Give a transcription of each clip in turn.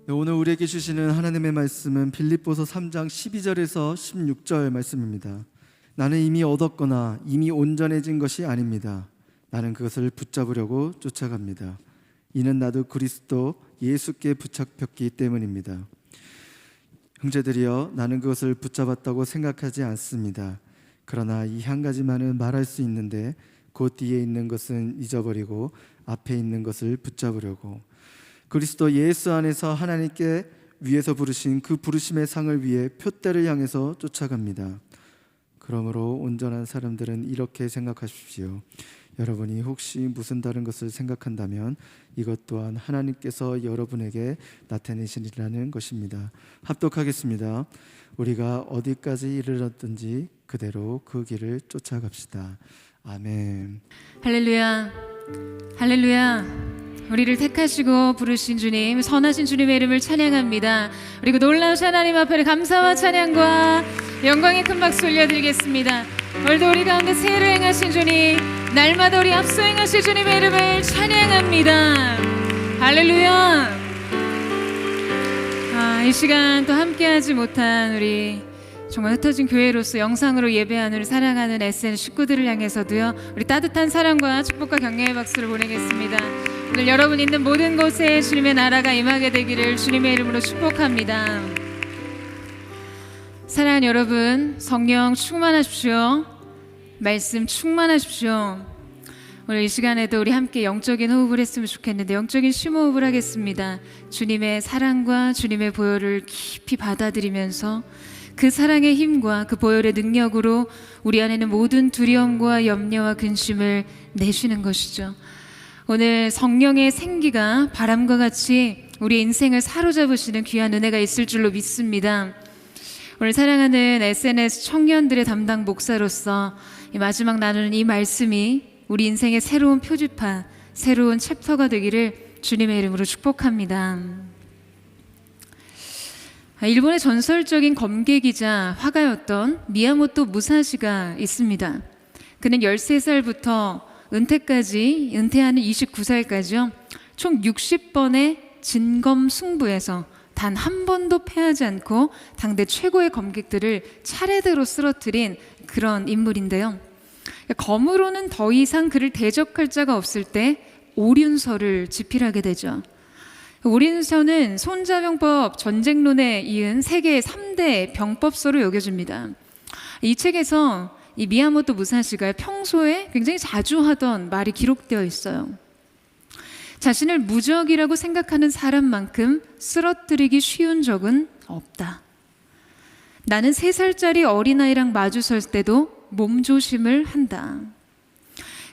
네, 오늘 우리에게 주시는 하나님의 말씀은 빌립보서 3장 12절에서 16절 말씀입니다. 나는 이미 얻었거나 이미 온전해진 것이 아닙니다. 나는 그것을 붙잡으려고 쫓아갑니다. 이는 나도 그리스도 예수께 붙잡혔기 때문입니다. 형제들이여, 나는 그것을 붙잡았다고 생각하지 않습니다. 그러나 이 한 가지만은 말할 수 있는데 곧 뒤에 있는 것은 잊어버리고 앞에 있는 것을 붙잡으려고 그리스도 예수 안에서 하나님께 위에서 부르신 그 부르심의 상을 위해 표대를 향해서 쫓아갑니다. 그러므로 온전한 사람들은 이렇게 생각하십시오. 여러분이 혹시 무슨 다른 것을 생각한다면 이것 또한 하나님께서 여러분에게 나타내시리라는 것입니다. 합독하겠습니다. 우리가 어디까지 이르렀든지 그대로 그 길을 쫓아갑시다. 아멘. 할렐루야, 할렐루야. 우리를 택하시고 부르신 주님, 선하신 주님의 이름을 찬양합니다. 그리고 놀라우신 하나님 앞에 감사와 찬양과 영광의 큰 박수 올려드리겠습니다. 오늘도 우리 가운데 새해를 행하신 주님, 날마다 우리 앞서 행하신 주님의 이름을 찬양합니다. 할렐루야. 이 시간 또 함께하지 못한 우리 정말 흩어진 교회로서 영상으로 예배하는 우리 사랑하는 SN 식구들을 향해서도요, 우리 따뜻한 사랑과 축복과 격려의 박수를 보내겠습니다. 오늘 여러분 있는 모든 곳에 주님의 나라가 임하게 되기를 주님의 이름으로 축복합니다. 사랑하는 여러분, 성령 충만하십시오. 말씀 충만하십시오. 오늘 이 시간에도 우리 함께 영적인 호흡을 했으면 좋겠는데 영적인 심호흡을 하겠습니다. 주님의 사랑과 주님의 보혈을 깊이 받아들이면서 그 사랑의 힘과 그 보혈의 능력으로 우리 안에는 모든 두려움과 염려와 근심을 내쉬는 것이죠. 오늘 성령의 생기가 바람과 같이 우리 인생을 사로잡으시는 귀한 은혜가 있을 줄로 믿습니다. 오늘 사랑하는 SNS 청년들의 담당 목사로서 이 마지막 나누는 이 말씀이 우리 인생의 새로운 표지판, 새로운 챕터가 되기를 주님의 이름으로 축복합니다. 일본의 전설적인 검객이자 화가였던 미야모토 무사시가 있습니다. 그는 13살부터 은퇴하는 29살까지요, 총 60번의 진검 승부에서 단 한 번도 패하지 않고 당대 최고의 검객들을 차례대로 쓰러뜨린 그런 인물인데요. 검으로는 더 이상 그를 대적할 자가 없을 때 오륜서를 집필하게 되죠. 오륜서는 손자병법 전쟁론에 이은 세계 3대 병법서로 여겨집니다. 이 책에서 이 미야모토 무사시가 평소에 굉장히 자주 하던 말이 기록되어 있어요. 자신을 무적이라고 생각하는 사람만큼 쓰러뜨리기 쉬운 적은 없다. 나는 3살짜리 어린아이랑 마주설 때도 몸조심을 한다.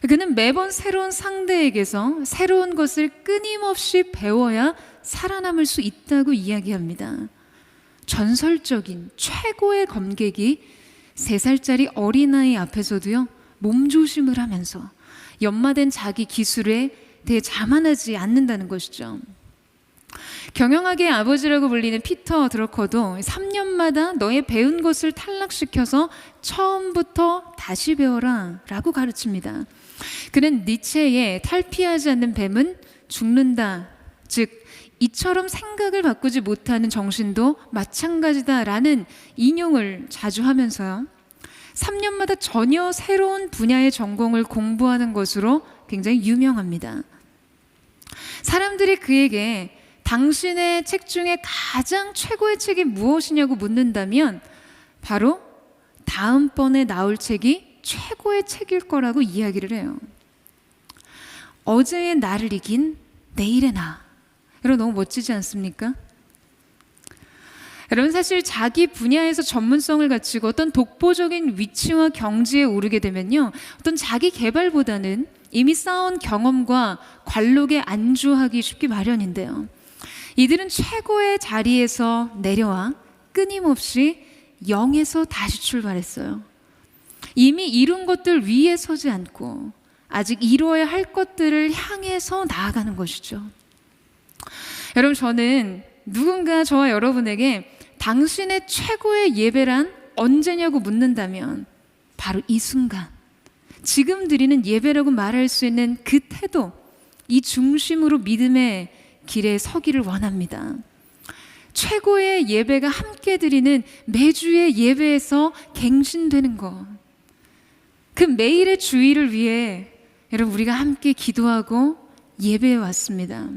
그는 매번 새로운 상대에게서 새로운 것을 끊임없이 배워야 살아남을 수 있다고 이야기합니다. 전설적인 최고의 검객이 3살짜리 어린아이 앞에서도요, 몸조심을 하면서 연마된 자기 기술에 대해 자만하지 않는다는 것이죠. 경영학의 아버지라고 불리는 피터 드러커도 3년마다 너의 배운 것을 탈락시켜서 처음부터 다시 배워라 라고 가르칩니다. 그는 니체의 탈피하지 않는 뱀은 죽는다, 즉 이처럼 생각을 바꾸지 못하는 정신도 마찬가지다라는 인용을 자주 하면서요, 3년마다 전혀 새로운 분야의 전공을 공부하는 것으로 굉장히 유명합니다. 사람들이 그에게 당신의 책 중에 가장 최고의 책이 무엇이냐고 묻는다면 바로 다음번에 나올 책이 최고의 책일 거라고 이야기를 해요. 어제의 나를 이긴 내일의 나. 여러분, 너무 멋지지 않습니까? 여러분, 사실 자기 분야에서 전문성을 갖추고 어떤 독보적인 위치와 경지에 오르게 되면요, 어떤 자기 개발보다는 이미 쌓아온 경험과 관록에 안주하기 쉽기 마련인데요, 이들은 최고의 자리에서 내려와 끊임없이 0에서 다시 출발했어요. 이미 이룬 것들 위에 서지 않고 아직 이루어야 할 것들을 향해서 나아가는 것이죠. 여러분, 저는 누군가 저와 여러분에게 당신의 최고의 예배란 언제냐고 묻는다면 바로 이 순간, 지금 드리는 예배라고 말할 수 있는 그 태도, 이 중심으로 믿음의 길에 서기를 원합니다. 최고의 예배가 함께 드리는 매주의 예배에서 갱신되는 것. 그 매일의 주의를 위해 여러분 우리가 함께 기도하고 예배해 왔습니다.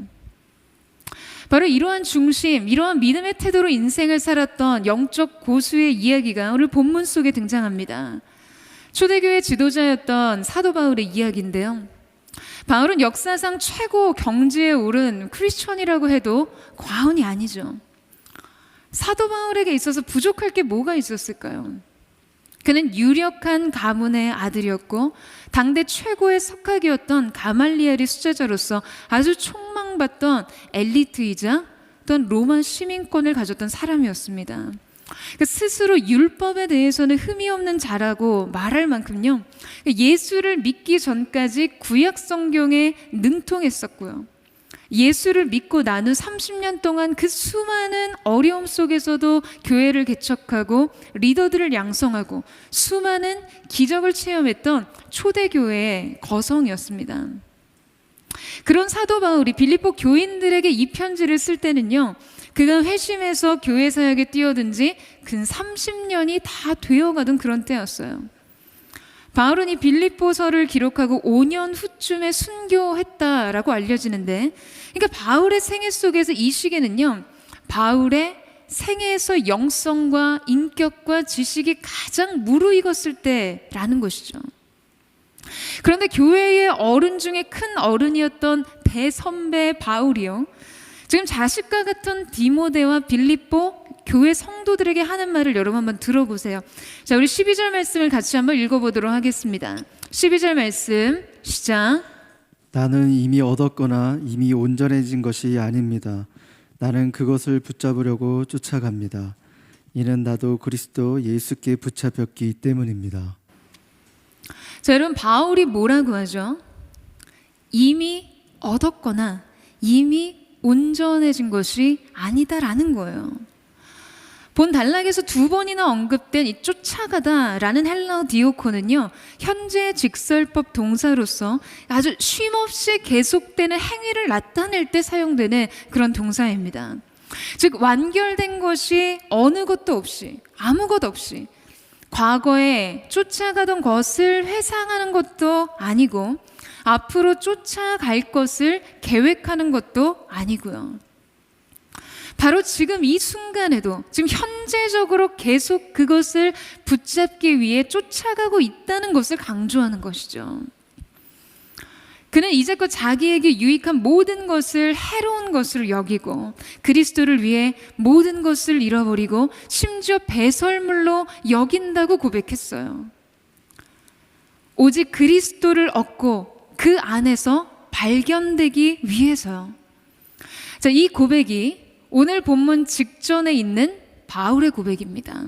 바로 이러한 중심, 이러한 믿음의 태도로 인생을 살았던 영적 고수의 이야기가 오늘 본문 속에 등장합니다. 초대교회 지도자였던 사도 바울의 이야기인데요. 바울은 역사상 최고 경지에 오른 크리스천이라고 해도 과언이 아니죠. 사도 바울에게 있어서 부족할 게 뭐가 있었을까요? 그는 유력한 가문의 아들이었고 당대 최고의 석학이었던 가말리엘의 수제자로서 아주 촉망받던 엘리트이자 또한 로마 시민권을 가졌던 사람이었습니다. 스스로 율법에 대해서는 흠이 없는 자라고 말할 만큼요, 예수를 믿기 전까지 구약 성경에 능통했었고요. 예수를 믿고 난 후 30년 동안 그 수많은 어려움 속에서도 교회를 개척하고 리더들을 양성하고 수많은 기적을 체험했던 초대교회의 거성이었습니다. 그런 사도 바울이 빌립보 교인들에게 이 편지를 쓸 때는요, 그가 회심해서 교회 사역에 뛰어든 지 근 30년이 다 되어가던 그런 때였어요. 바울은 이 빌립보서를 기록하고 5년 후쯤에 순교했다라고 알려지는데, 그러니까 바울의 생애 속에서 이 시기는요, 바울의 생애에서 영성과 인격과 지식이 가장 무르익었을 때라는 것이죠. 그런데 교회의 어른 중에 큰 어른이었던 대선배 바울이요, 지금 자식과 같은 디모데와 빌립보 교회 성도들에게 하는 말을 여러분 한번 들어보세요. 자, 우리 12절 말씀을 같이 한번 읽어보도록 하겠습니다. 12절 말씀 시작. 나는 이미 얻었거나 이미 온전해진 것이 아닙니다. 나는 그것을 붙잡으려고 쫓아갑니다. 이는 나도 그리스도 예수께 붙잡혔기 때문입니다. 자, 여러분 바울이 뭐라고 하죠? 이미 얻었거나 이미 온전해진 것이 아니다라는 거예요. 본 단락에서 2번이나 언급된 이 쫓아가다라는 헬라어 디오코는요, 현재 직설법 동사로서 아주 쉼없이 계속되는 행위를 나타낼 때 사용되는 그런 동사입니다. 즉 완결된 것이 어느 것도 없이, 아무것 없이 과거에 쫓아가던 것을 회상하는 것도 아니고 앞으로 쫓아갈 것을 계획하는 것도 아니고요. 바로 지금 이 순간에도 지금 현재적으로 계속 그것을 붙잡기 위해 쫓아가고 있다는 것을 강조하는 것이죠. 그는 이제껏 자기에게 유익한 모든 것을 해로운 것으로 여기고 그리스도를 위해 모든 것을 잃어버리고 심지어 배설물로 여긴다고 고백했어요. 오직 그리스도를 얻고 그 안에서 발견되기 위해서요. 자, 이 고백이 오늘 본문 직전에 있는 바울의 고백입니다.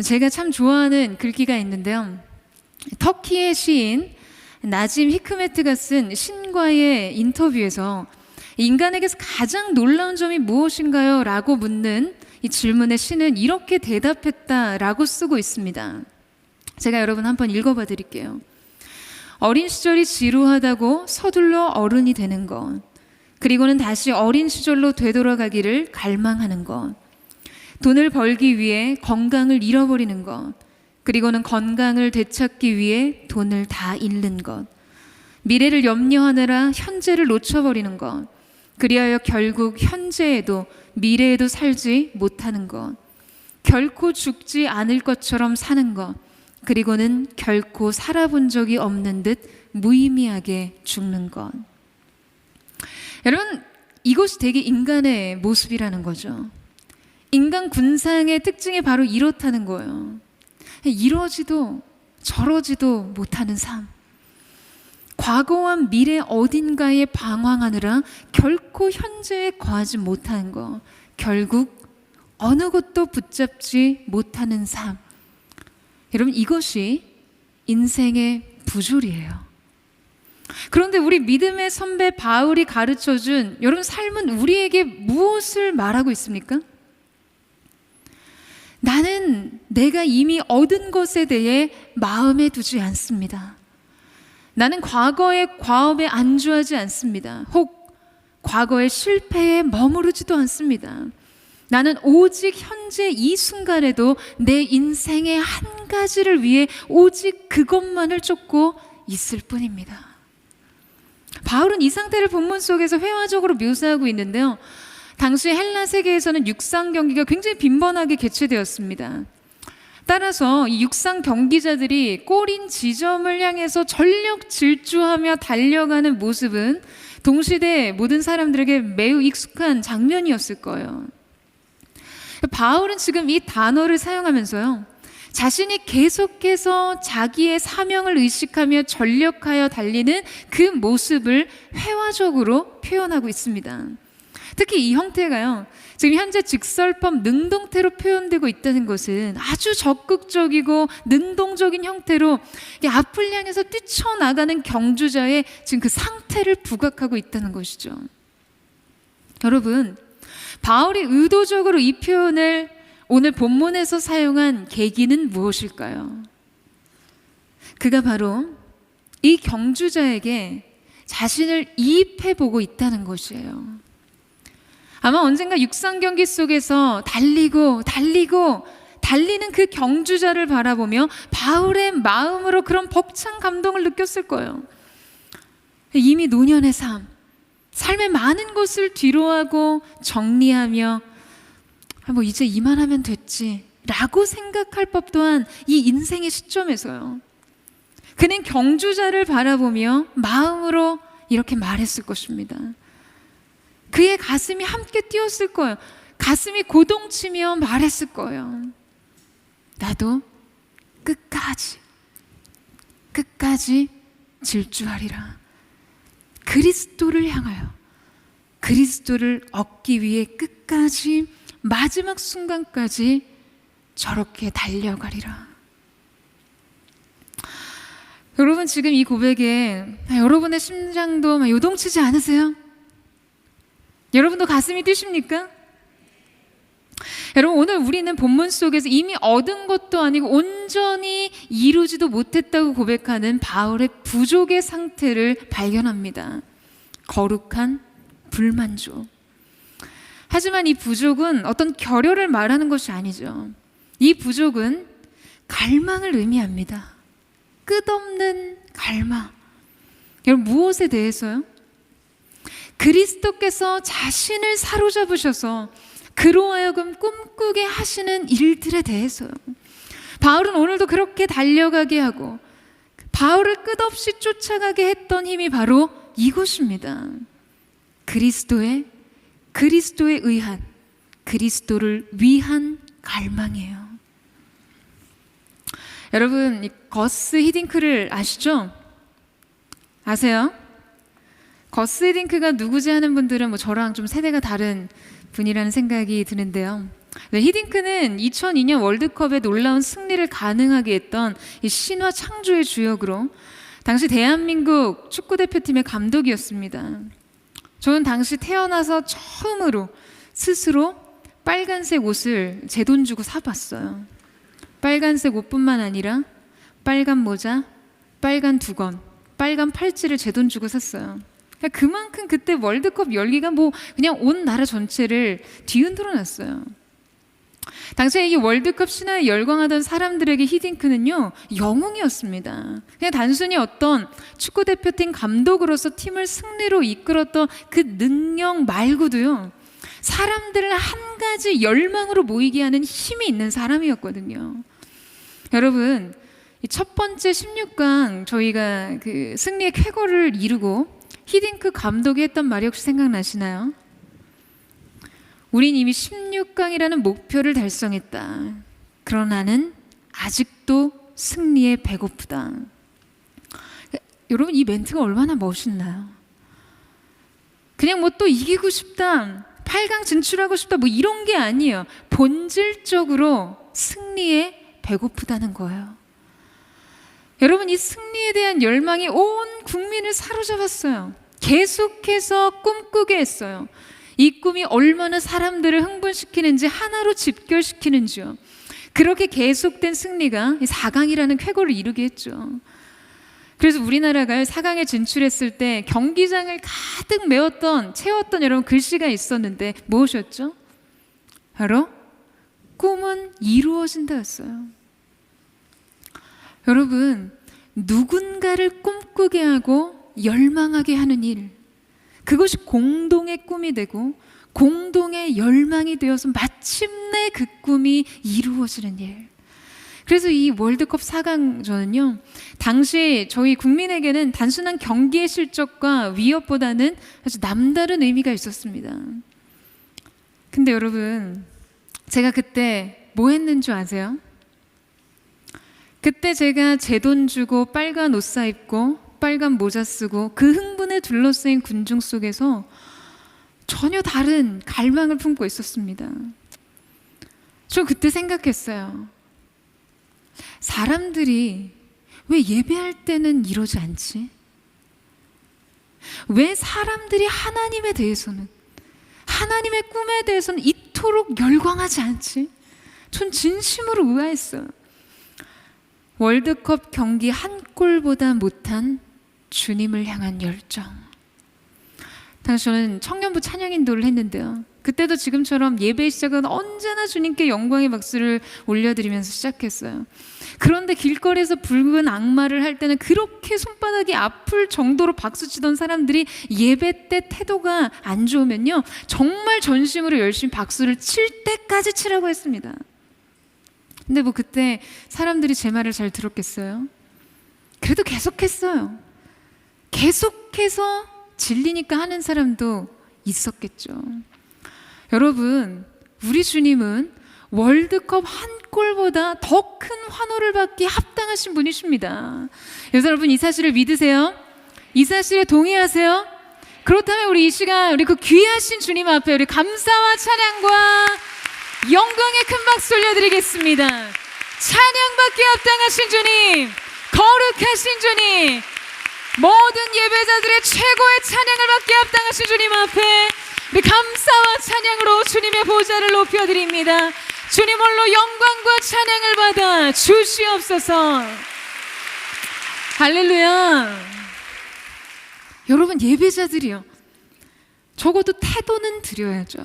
제가 참 좋아하는 글귀가 있는데요. 터키의 시인 나짐 히크메트가 쓴 신과의 인터뷰에서 인간에게서 가장 놀라운 점이 무엇인가요? 라고 묻는 이 질문에 시는 이렇게 대답했다라고 쓰고 있습니다. 제가 여러분 한번 읽어봐 드릴게요. 어린 시절이 지루하다고 서둘러 어른이 되는 것, 그리고는 다시 어린 시절로 되돌아가기를 갈망하는 것, 돈을 벌기 위해 건강을 잃어버리는 것, 그리고는 건강을 되찾기 위해 돈을 다 잃는 것, 미래를 염려하느라 현재를 놓쳐버리는 것, 그리하여 결국 현재에도 미래에도 살지 못하는 것, 결코 죽지 않을 것처럼 사는 것, 그리고는 결코 살아본 적이 없는 듯 무의미하게 죽는 것. 여러분, 이것이 되게 인간의 모습이라는 거죠. 인간 군상의 특징이 바로 이렇다는 거예요. 이러지도 저러지도 못하는 삶, 과거와 미래 어딘가에 방황하느라 결코 현재에 거하지 못하는 것, 결국 어느 것도 붙잡지 못하는 삶. 여러분, 이것이 인생의 부조리예요. 그런데 우리 믿음의 선배 바울이 가르쳐준 여러분 삶은 우리에게 무엇을 말하고 있습니까? 나는 내가 이미 얻은 것에 대해 마음에 두지 않습니다. 나는 과거의 과업에 안주하지 않습니다. 혹 과거의 실패에 머무르지도 않습니다. 나는 오직 현재 이 순간에도 내 인생의 한 가지를 위해 오직 그것만을 쫓고 있을 뿐입니다. 바울은 이 상태를 본문 속에서 회화적으로 묘사하고 있는데요. 당시 헬라 세계에서는 육상 경기가 굉장히 빈번하게 개최되었습니다. 따라서 이 육상 경기자들이 골인 지점을 향해서 전력 질주하며 달려가는 모습은 동시대 모든 사람들에게 매우 익숙한 장면이었을 거예요. 바울은 지금 이 단어를 사용하면서요, 자신이 계속해서 자기의 사명을 의식하며 전력하여 달리는 그 모습을 회화적으로 표현하고 있습니다. 특히 이 형태가요, 지금 현재 직설법 능동태로 표현되고 있다는 것은 아주 적극적이고 능동적인 형태로 앞을 향해서 뛰쳐나가는 경주자의 지금 그 상태를 부각하고 있다는 것이죠. 여러분, 바울이 의도적으로 이 표현을 오늘 본문에서 사용한 계기는 무엇일까요? 그가 바로 이 경주자에게 자신을 이입해보고 있다는 것이에요. 아마 언젠가 육상 경기 속에서 달리는 그 경주자를 바라보며 바울의 마음으로 그런 벅찬 감동을 느꼈을 거예요. 이미 노년의 삶의 많은 것을 뒤로하고 정리하며 뭐 이제 이만하면 됐지 라고 생각할 법도 한 이 인생의 시점에서요, 그는 경주자를 바라보며 마음으로 이렇게 말했을 것입니다. 그의 가슴이 함께 뛰었을 거예요. 가슴이 고동치며 말했을 거예요. 나도 끝까지 질주하리라. 그리스도를 향하여, 그리스도를 얻기 위해 끝까지 마지막 순간까지 저렇게 달려가리라. 여러분, 지금 이 고백에 여러분의 심장도 막 요동치지 않으세요? 여러분도 가슴이 뛰십니까? 여러분, 오늘 우리는 본문 속에서 이미 얻은 것도 아니고 온전히 이루지도 못했다고 고백하는 바울의 부족의 상태를 발견합니다. 거룩한 불만족. 하지만 이 부족은 어떤 결여를 말하는 것이 아니죠. 이 부족은 갈망을 의미합니다. 끝없는 갈망. 여러분, 무엇에 대해서요? 그리스도께서 자신을 사로잡으셔서 그로 하여금 꿈꾸게 하시는 일들에 대해서요. 바울은 오늘도 그렇게 달려가게 하고 바울을 끝없이 쫓아가게 했던 힘이 바로 이것입니다. 그리스도에 의한, 그리스도를 위한 갈망이에요. 여러분, 이 거스 히딩크를 아시죠? 아세요? 거스 히딩크가 누구지 하는 분들은 뭐 저랑 좀 세대가 다른 분이라는 생각이 드는데요. 히딩크는 2002년 월드컵에 놀라운 승리를 가능하게 했던 이 신화 창조의 주역으로 당시 대한민국 축구대표팀의 감독이었습니다. 저는 당시 태어나서 처음으로 스스로 빨간색 옷을 제 돈 주고 사봤어요. 빨간색 옷뿐만 아니라 빨간 모자, 빨간 두건, 빨간 팔찌를 제 돈 주고 샀어요. 그만큼 그때 월드컵 열기가 뭐 그냥 온 나라 전체를 뒤흔들어 놨어요. 당시에 이 월드컵 신화에 열광하던 사람들에게 히딩크는요, 영웅이었습니다. 그냥 단순히 어떤 축구대표팀 감독으로서 팀을 승리로 이끌었던 그 능력 말고도요, 사람들을 한 가지 열망으로 모이게 하는 힘이 있는 사람이었거든요. 여러분, 첫 번째 16강 저희가 그 승리의 쾌거를 이루고 히딩크 감독이 했던 말이 혹시 생각나시나요? 우린 이미 16강이라는 목표를 달성했다. 그러나 나는 아직도 승리에 배고프다. 여러분, 이 멘트가 얼마나 멋있나요? 그냥 뭐 또 이기고 싶다, 8강 진출하고 싶다, 뭐 이런 게 아니에요. 본질적으로 승리에 배고프다는 거예요. 여러분, 이 승리에 대한 열망이 온 국민을 사로잡았어요. 계속해서 꿈꾸게 했어요. 이 꿈이 얼마나 사람들을 흥분시키는지, 하나로 집결시키는지요. 그렇게 계속된 승리가 4강이라는 쾌거를 이루게 했죠. 그래서 우리나라가 4강에 진출했을 때 경기장을 가득 채웠던 여러분 글씨가 있었는데 무엇이었죠? 바로 꿈은 이루어진다였어요. 여러분, 누군가를 꿈꾸게 하고 열망하게 하는 일, 그것이 공동의 꿈이 되고 공동의 열망이 되어서 마침내 그 꿈이 이루어지는 일. 그래서 이 월드컵 4강전은요, 당시 저희 국민에게는 단순한 경기의 실적과 위협보다는 아주 남다른 의미가 있었습니다. 근데 여러분, 제가 그때 뭐 했는 줄 아세요? 그때 제가 제 돈 주고 빨간 옷 사입고 빨간 모자 쓰고 그 흥분에 둘러싸인 군중 속에서 전혀 다른 갈망을 품고 있었습니다. 저 그때 생각했어요. 사람들이 왜 예배할 때는 이러지 않지? 왜 사람들이 하나님에 대해서는, 하나님의 꿈에 대해서는 이토록 열광하지 않지? 전 진심으로 의아했어요. 월드컵 경기 한 골보다 못한 주님을 향한 열정. 당시 저는 청년부 찬양 인도를 했는데요, 그때도 지금처럼 예배의 시작은 언제나 주님께 영광의 박수를 올려드리면서 시작했어요. 그런데 길거리에서 붉은 악마를 할 때는 그렇게 손바닥이 아플 정도로 박수치던 사람들이 예배 때 태도가 안 좋으면요, 정말 전심으로 열심히 박수를 칠 때까지 치라고 했습니다. 근데 뭐 그때 사람들이 제 말을 잘 들었겠어요? 그래도 계속했어요. 계속해서 질리니까 하는 사람도 있었겠죠. 여러분, 우리 주님은 월드컵 한 골보다 더 큰 환호를 받기 합당하신 분이십니다. 여러분, 이 사실을 믿으세요? 이 사실에 동의하세요? 그렇다면 우리 이 시간 우리 그 귀하신 주님 앞에 우리 감사와 찬양과 영광의 큰 박수 올려드리겠습니다. 찬양받기 합당하신 주님, 거룩하신 주님, 모든 예배자들의 최고의 찬양을 받기 합당하신 주님 앞에 우리 감사와 찬양으로 주님의 보좌를 높여드립니다. 주님 홀로 영광과 찬양을 받아 주시옵소서. 할렐루야. 여러분, 예배자들이요, 적어도 태도는 드려야죠.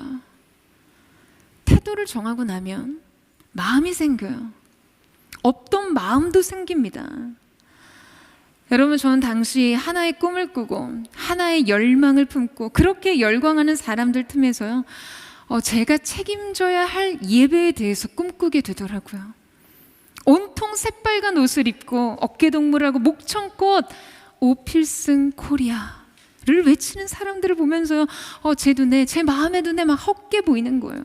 태도를 정하고 나면 마음이 생겨요. 없던 마음도 생깁니다. 여러분, 저는 당시 하나의 꿈을 꾸고 하나의 열망을 품고 그렇게 열광하는 사람들 틈에서요, 제가 책임져야 할 예배에 대해서 꿈꾸게 되더라고요. 온통 새빨간 옷을 입고 어깨동무하고 목청껏 오필승 코리아를 외치는 사람들을 보면서 제 눈에, 제 마음의 눈에 막 헛게 보이는 거예요.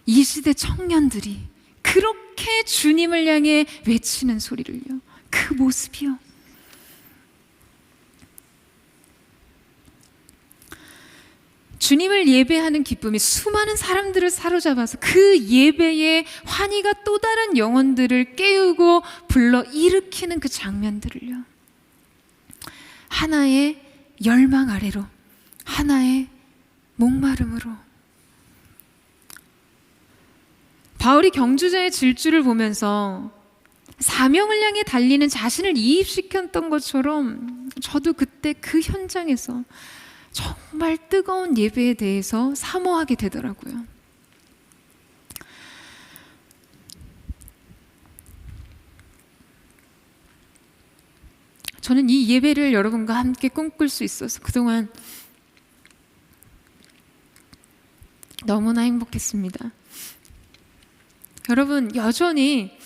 이 시대 청년들이 그렇게 주님을 향해 외치는 소리를요, 그 모습이요. 주님을 예배하는 기쁨이 수많은 사람들을 사로잡아서 그 예배의 환희가 또 다른 영혼들을 깨우고 불러 일으키는 그 장면들을요, 하나의 열망 아래로, 하나의 목마름으로. 바울이 경주자의 질주를 보면서 사명을 향해 달리는 자신을 이입시켰던 것처럼 저도 그때 그 현장에서 정말 뜨거운 예배에 대해서 사모하게 되더라고요. 저는 이 예배를 여러분과 함께 꿈꿀 수 있어서 그동안 너무나 행복했습니다. 여러분, 여전히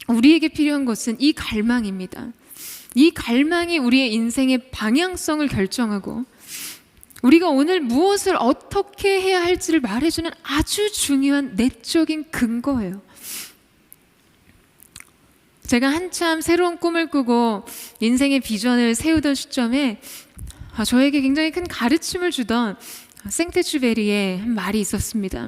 우리에게 필요한 것은 이 갈망입니다. 이 갈망이 우리의 인생의 방향성을 결정하고 우리가 오늘 무엇을 어떻게 해야 할지를 말해주는 아주 중요한 내적인 근거예요. 제가 한참 새로운 꿈을 꾸고 인생의 비전을 세우던 시점에 저에게 굉장히 큰 가르침을 주던 생테쥐베리의 한 말이 있었습니다.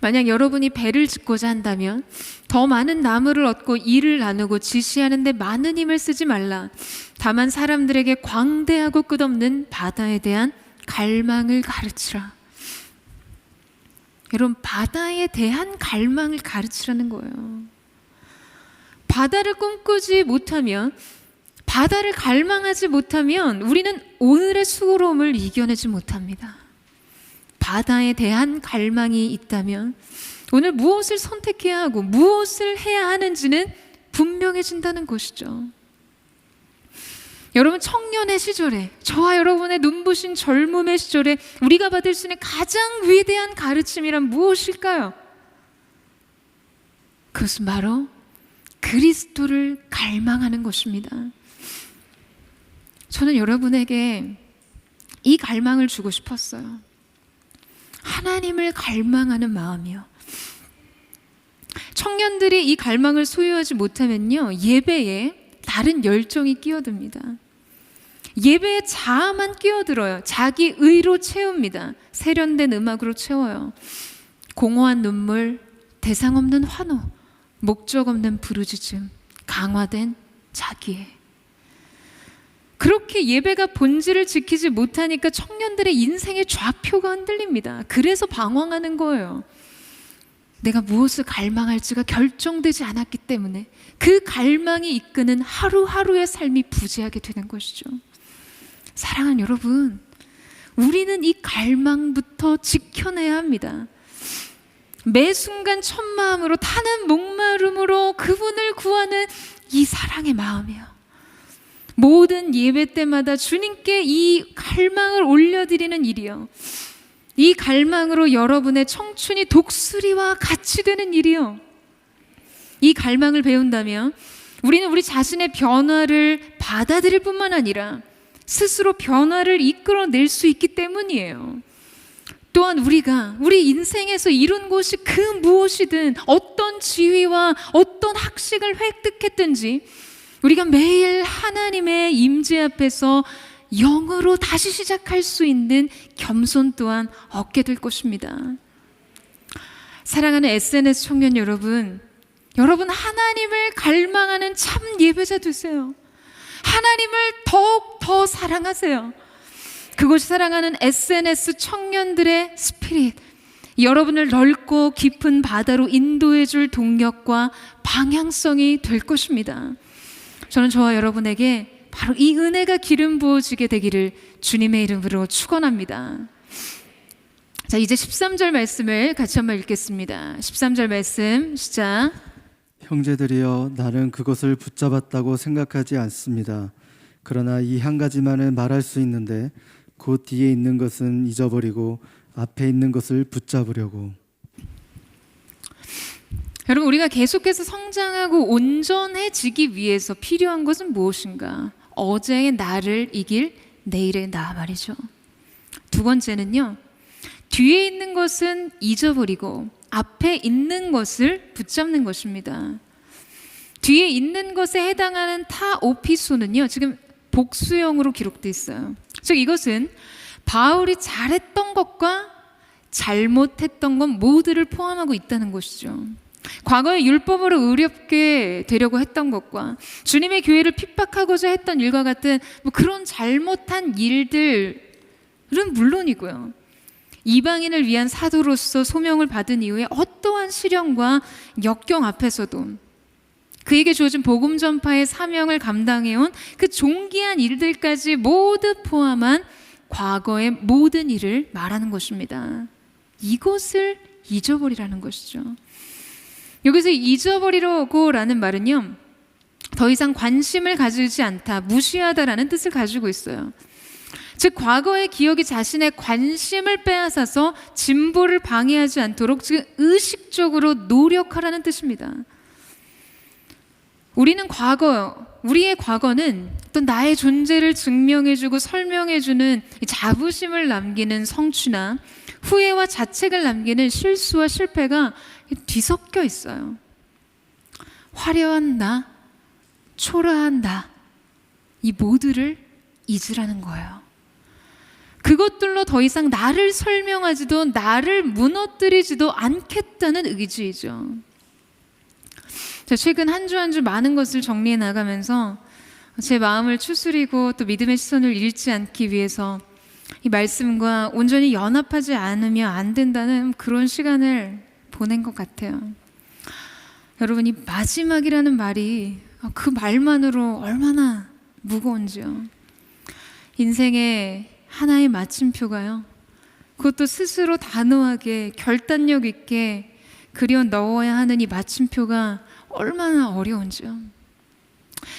만약 여러분이 배를 짓고자 한다면 더 많은 나무를 얻고 일을 나누고 지시하는 데 많은 힘을 쓰지 말라. 다만 사람들에게 광대하고 끝없는 바다에 대한 갈망을 가르치라. 여러분, 바다에 대한 갈망을 가르치라는 거예요. 바다를 꿈꾸지 못하면, 바다를 갈망하지 못하면 우리는 오늘의 수고로움을 이겨내지 못합니다. 바다에 대한 갈망이 있다면 오늘 무엇을 선택해야 하고 무엇을 해야 하는지는 분명해진다는 것이죠. 여러분, 청년의 시절에, 저와 여러분의 눈부신 젊음의 시절에 우리가 받을 수 있는 가장 위대한 가르침이란 무엇일까요? 그것은 바로 그리스도를 갈망하는 것입니다. 저는 여러분에게 이 갈망을 주고 싶었어요. 하나님을 갈망하는 마음이요. 청년들이 이 갈망을 소유하지 못하면요, 예배에 다른 열정이 끼어듭니다. 예배에 자아만 끼어들어요. 자기 의로 채웁니다. 세련된 음악으로 채워요. 공허한 눈물, 대상 없는 환호, 목적 없는 부르짖음, 강화된 자기애. 그렇게 예배가 본질을 지키지 못하니까 청년들의 인생의 좌표가 흔들립니다. 그래서 방황하는 거예요. 내가 무엇을 갈망할지가 결정되지 않았기 때문에 그 갈망이 이끄는 하루하루의 삶이 부재하게 되는 것이죠. 사랑하는 여러분, 우리는 이 갈망부터 지켜내야 합니다. 매 순간 첫 마음으로 타는 목마름으로 그분을 구하는 이 사랑의 마음이요. 모든 예배 때마다 주님께 이 갈망을 올려드리는 일이요. 이 갈망으로 여러분의 청춘이 독수리와 같이 되는 일이요. 이 갈망을 배운다면 우리는 우리 자신의 변화를 받아들일 뿐만 아니라 스스로 변화를 이끌어낼 수 있기 때문이에요. 또한 우리가 우리 인생에서 이룬 것이 그 무엇이든, 어떤 지위와 어떤 학식을 획득했든지 우리가 매일 하나님의 임재 앞에서 영으로 다시 시작할 수 있는 겸손 또한 얻게 될 것입니다. 사랑하는 SNS 청년 여러분, 여러분 하나님을 갈망하는 참 예배자 되세요. 하나님을 더욱 더 사랑하세요. 그것이 사랑하는 SNS 청년들의 스피릿, 여러분을 넓고 깊은 바다로 인도해 줄 동력과 방향성이 될 것입니다. 저는 저와 여러분에게 바로 이 은혜가 기름 부어지게 되기를 주님의 이름으로 축원합니다. 자, 이제 13절 말씀을 같이 한번 읽겠습니다. 13절 말씀 시작. 형제들이여, 나는 그것을 붙잡았다고 생각하지 않습니다. 그러나 이 한 가지만은 말할 수 있는데 곧 뒤에 있는 것은 잊어버리고 앞에 있는 것을 붙잡으려고. 여러분, 우리가 계속해서 성장하고 온전해지기 위해서 필요한 것은 무엇인가? 어제의 나를 이길 내일의 나 말이죠. 두 번째는요, 뒤에 있는 것은 잊어버리고 앞에 있는 것을 붙잡는 것입니다. 뒤에 있는 것에 해당하는 타오피소는요, 지금 복수형으로 기록되어 있어요. 즉 이것은 바울이 잘했던 것과 잘못했던 것 모두를 포함하고 있다는 것이죠. 과거에 율법으로 의롭게 되려고 했던 것과 주님의 교회를 핍박하고자 했던 일과 같은 그런 잘못한 일들은 물론이고요, 이방인을 위한 사도로서 소명을 받은 이후에 어떠한 시련과 역경 앞에서도 그에게 주어진 복음 전파의 사명을 감당해온 그 존귀한 일들까지 모두 포함한 과거의 모든 일을 말하는 것입니다. 이것을 잊어버리라는 것이죠. 여기서 잊어버리려고라는 말은요, 더 이상 관심을 가지지 않다, 무시하다라는 뜻을 가지고 있어요. 즉 과거의 기억이 자신의 관심을 빼앗아서 진보를 방해하지 않도록 즉 의식적으로 노력하라는 뜻입니다. 우리의 과거는 또 나의 존재를 증명해주고 설명해주는 자부심을 남기는 성취나 후회와 자책을 남기는 실수와 실패가 뒤섞여 있어요. 화려한 나, 초라한 나, 이 모두를 잊으라는 거예요. 그것들로 더 이상 나를 설명하지도 나를 무너뜨리지도 않겠다는 의지이죠. 최근 한 주 한 주 많은 것을 정리해 나가면서 제 마음을 추스리고 또 믿음의 시선을 잃지 않기 위해서 이 말씀과 온전히 연합하지 않으면 안 된다는 그런 시간을 보낸 것 같아요. 여러분, 이 마지막이라는 말이 그 말만으로 얼마나 무거운지요. 인생의 하나의 마침표가요, 그것도 스스로 단호하게 결단력 있게 그려 넣어야 하는 이 마침표가 얼마나 어려운지요.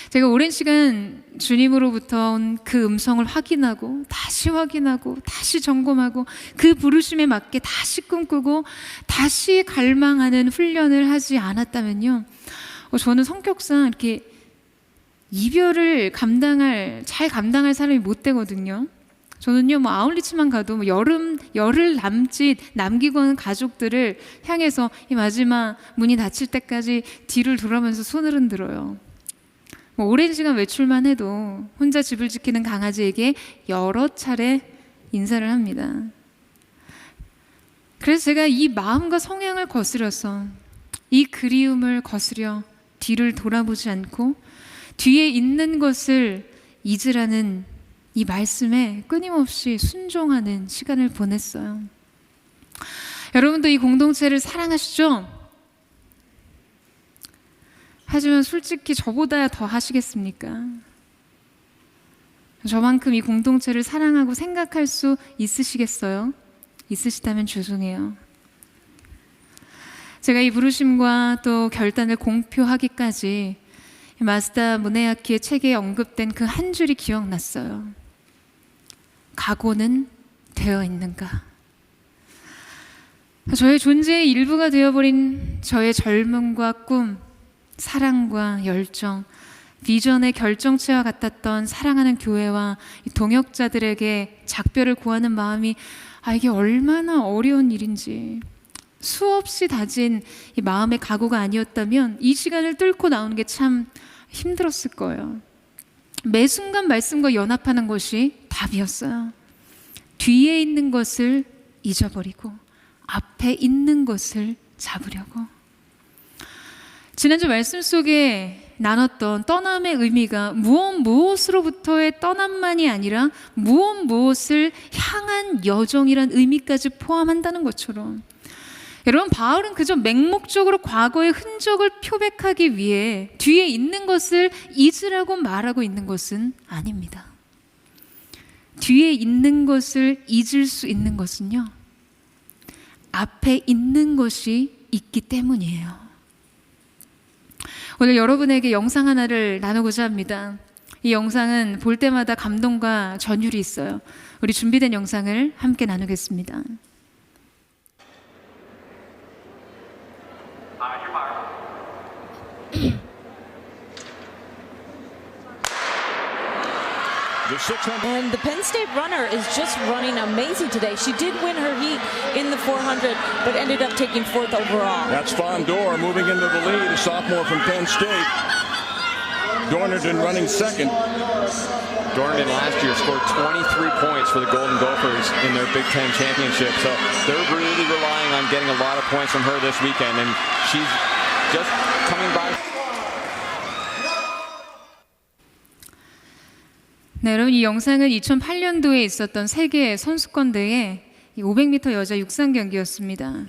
제가 오랜 시간 주님으로부터 온 그 음성을 확인하고 다시 점검하고 그 부르심에 맞게 다시 꿈꾸고 다시 갈망하는 훈련을 하지 않았다면요, 저는 성격상 이렇게 이별을 잘 감당할 사람이 못 되거든요. 저는요, 아울리치만 가도 열흘 남짓 남기고 하는 가족들을 향해서 이 마지막 문이 닫힐 때까지 뒤를 돌아보면서 손을 흔들어요. 오랜 시간 외출만 해도 혼자 집을 지키는 강아지에게 여러 차례 인사를 합니다. 그래서 제가 이 마음과 성향을 거스려서, 이 그리움을 거스려 뒤를 돌아보지 않고 뒤에 있는 것을 잊으라는 이 말씀에 끊임없이 순종하는 시간을 보냈어요. 여러분도 이 공동체를 사랑하시죠? 하지만 솔직히 저보다 더 하시겠습니까? 저만큼 이 공동체를 사랑하고 생각할 수 있으시겠어요? 있으시다면 죄송해요. 제가 이 부르심과 또 결단을 공표하기까지 마스다 무네야키의 책에 언급된 그 한 줄이 기억났어요. 각오는 되어 있는가? 저의 존재의 일부가 되어버린 저의 젊음과 꿈, 사랑과 열정, 비전의 결정체와 같았던 사랑하는 교회와 동역자들에게 작별을 구하는 마음이 이게 얼마나 어려운 일인지, 수없이 다진 이 마음의 각오가 아니었다면 이 시간을 뚫고 나오는 게 참 힘들었을 거예요. 매 순간 말씀과 연합하는 것이 답이었어요. 뒤에 있는 것을 잊어버리고 앞에 있는 것을 잡으려고. 지난주 말씀 속에 나눴던 떠남의 의미가 무엇으로부터의 떠남만이 아니라 무엇을 향한 여정이란 의미까지 포함한다는 것처럼, 여러분, 바울은 그저 맹목적으로 과거의 흔적을 표백하기 위해 뒤에 있는 것을 잊으라고 말하고 있는 것은 아닙니다. 뒤에 있는 것을 잊을 수 있는 것은요, 앞에 있는 것이 있기 때문이에요. 오늘 여러분에게 영상 하나를 나누고자 합니다. 이 영상은 볼 때마다 감동과 전율이 있어요. 우리 준비된 영상을 함께 나누겠습니다. And the Penn State runner is just running amazing today. She did win her heat in the 400, but ended up taking 4th overall. That's Fawn Dorr moving into the lead, a sophomore from Penn State. Dornerton running second. Dornerton last year scored 23 points for the Golden Gophers in their Big Ten championship. So they're really relying on getting a lot of points from her this weekend, and she's just coming by. 네, 여러분, 이 영상은 2008년도에 있었던 세계 선수권대회 500m 여자 육상 경기였습니다.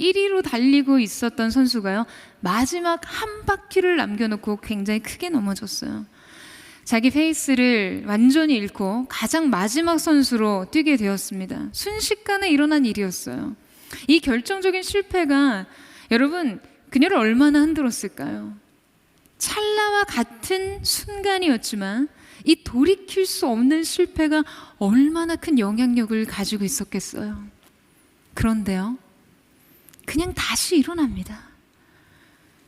1위로 달리고 있었던 선수가요, 마지막 한 바퀴를 남겨놓고 굉장히 크게 넘어졌어요. 자기 페이스를 완전히 잃고 가장 마지막 선수로 뛰게 되었습니다. 순식간에 일어난 일이었어요. 이 결정적인 실패가 여러분, 그녀를 얼마나 흔들었을까요? 찰나와 같은 순간이었지만 이 돌이킬 수 없는 실패가 얼마나 큰 영향력을 가지고 있었겠어요. 그런데요, 그냥 다시 일어납니다.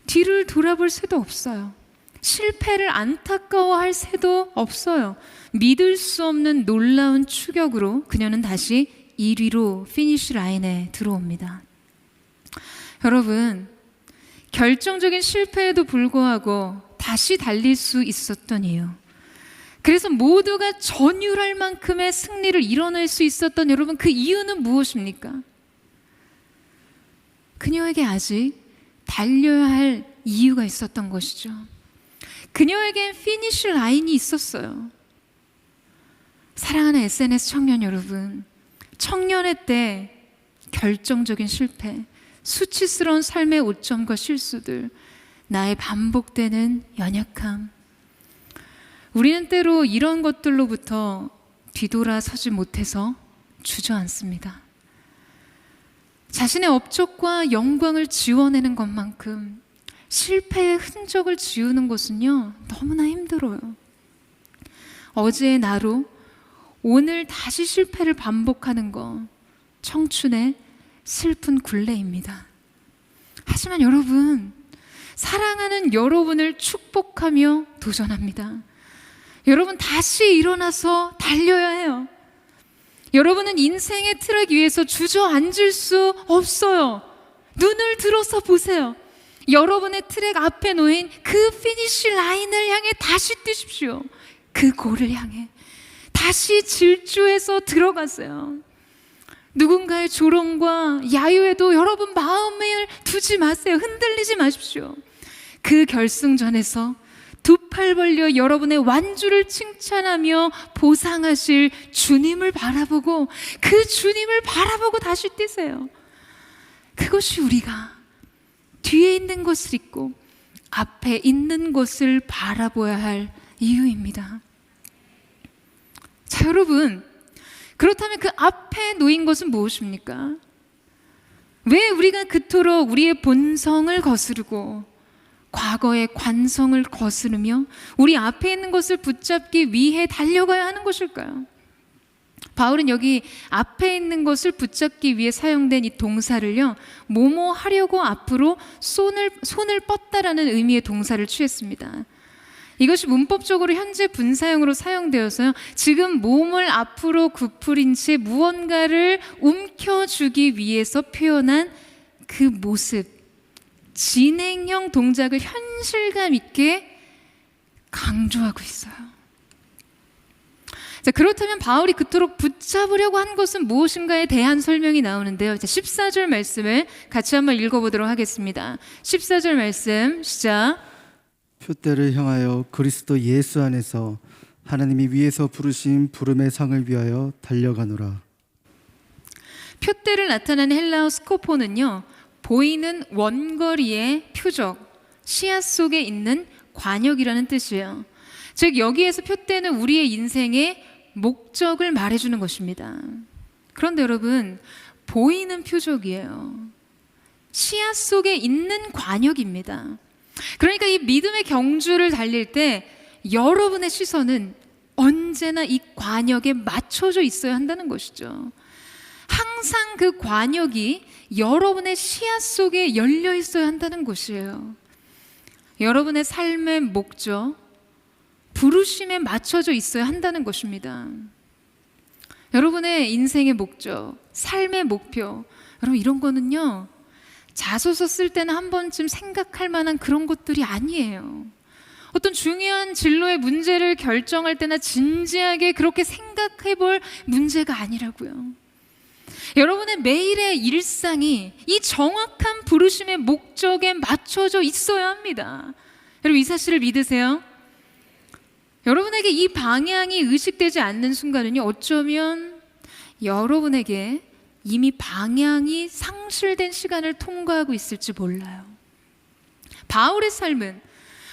뒤를 돌아볼 새도 없어요. 실패를 안타까워할 새도 없어요. 믿을 수 없는 놀라운 추격으로 그녀는 다시 1위로 피니시 라인에 들어옵니다. 여러분, 결정적인 실패에도 불구하고 다시 달릴 수 있었던 이유, 그래서 모두가 전율할 만큼의 승리를 이뤄낼 수 있었던 여러분, 그 이유는 무엇입니까? 그녀에게 아직 달려야 할 이유가 있었던 것이죠. 그녀에겐 피니시 라인이 있었어요. 사랑하는 SNS 청년 여러분, 청년의 때 결정적인 실패, 수치스러운 삶의 오점과 실수들, 나의 반복되는 연약함. 우리는 때로 이런 것들로부터 뒤돌아서지 못해서 주저앉습니다. 자신의 업적과 영광을 지워내는 것만큼 실패의 흔적을 지우는 것은요, 너무나 힘들어요. 어제의 나로 오늘 다시 실패를 반복하는 것, 청춘의 슬픈 굴레입니다. 하지만 여러분, 사랑하는 여러분을 축복하며 도전합니다. 여러분, 다시 일어나서 달려야 해요. 여러분은 인생의 트랙 위에서 주저앉을 수 없어요. 눈을 들어서 보세요. 여러분의 트랙 앞에 놓인 그 피니시 라인을 향해 다시 뛰십시오. 그 골을 향해 다시 질주해서 들어가세요. 누군가의 조롱과 야유에도 여러분 마음을 두지 마세요. 흔들리지 마십시오. 그 결승전에서 두 팔 벌려 여러분의 완주를 칭찬하며 보상하실 주님을 바라보고, 그 주님을 바라보고 다시 뛰세요. 그것이 우리가 뒤에 있는 것을 잊고 앞에 있는 것을 바라보아야 할 이유입니다. 자, 여러분, 그렇다면 그 앞에 놓인 것은 무엇입니까? 왜 우리가 그토록 우리의 본성을 거스르고 과거의 관성을 거스르며 우리 앞에 있는 것을 붙잡기 위해 달려가야 하는 것일까요? 바울은 여기 앞에 있는 것을 붙잡기 위해 사용된 이 동사를요, 뭐뭐 하려고 앞으로 손을 뻗다라는 의미의 동사를 취했습니다. 이것이 문법적으로 현재 분사형으로 사용되어서요, 지금 몸을 앞으로 구부린 채 무언가를 움켜쥐기 위해서 표현한 그 모습, 진행형 동작을 현실감 있게 강조하고 있어요. 자, 그렇다면 바울이 그토록 붙잡으려고 한 것은 무엇인가에 대한 설명이 나오는데요. 14절 말씀을 같이 한번 읽어보도록 하겠습니다. 14절 말씀 시작. 표대를 향하여 그리스도 예수 안에서 하나님이 위에서 부르신 부름의 상을 위하여 달려가노라. 표대를 나타내는 헬라어 스코포는요, 보이는 원거리의 표적, 시야 속에 있는 관역이라는 뜻이에요. 즉 여기에서 표대는 우리의 인생의 목적을 말해주는 것입니다. 그런데 여러분, 보이는 표적이에요. 시야 속에 있는 관역입니다. 그러니까 이 믿음의 경주를 달릴 때 여러분의 시선은 언제나 이 관역에 맞춰져 있어야 한다는 것이죠. 항상 그 관역이 여러분의 시야 속에 열려 있어야 한다는 것이에요. 여러분의 삶의 목적, 부르심에 맞춰져 있어야 한다는 것입니다. 여러분의 인생의 목적, 삶의 목표, 여러분 이런 거는요, 자소서 쓸 때는 한 번쯤 생각할 만한 그런 것들이 아니에요. 어떤 중요한 진로의 문제를 결정할 때나 진지하게 그렇게 생각해 볼 문제가 아니라고요. 여러분의 매일의 일상이 이 정확한 부르심의 목적에 맞춰져 있어야 합니다. 여러분 이 사실을 믿으세요? 여러분에게 이 방향이 의식되지 않는 순간은요, 어쩌면 여러분에게 이미 방향이 상실된 시간을 통과하고 있을지 몰라요. 바울의 삶은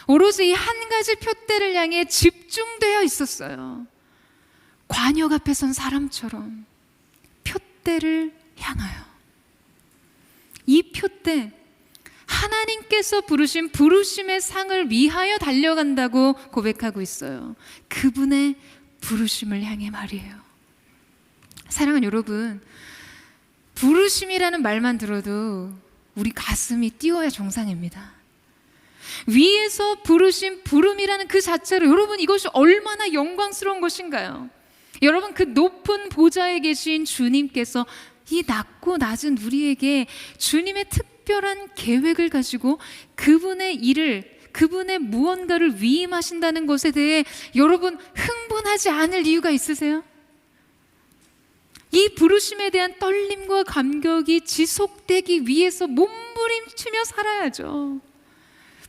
오로지 이 한 가지 표대를 향해 집중되어 있었어요. 관역 앞에 선 사람처럼 표대를 향하여. 이 표대, 하나님께서 부르신 부르심의 상을 위하여 달려간다고 고백하고 있어요. 그분의 부르심을 향해 말이에요. 사랑하는 여러분, 부르심이라는 말만 들어도 우리 가슴이 뛰어야 정상입니다. 위에서 부르심, 부름이라는 그 자체로 여러분 이것이 얼마나 영광스러운 것인가요? 여러분 그 높은 보좌에 계신 주님께서 이 낮고 낮은 우리에게 주님의 특별한 계획을 가지고 그분의 일을, 그분의 무언가를 위임하신다는 것에 대해 여러분 흥분하지 않을 이유가 있으세요? 이 부르심에 대한 떨림과 감격이 지속되기 위해서 몸부림치며 살아야죠.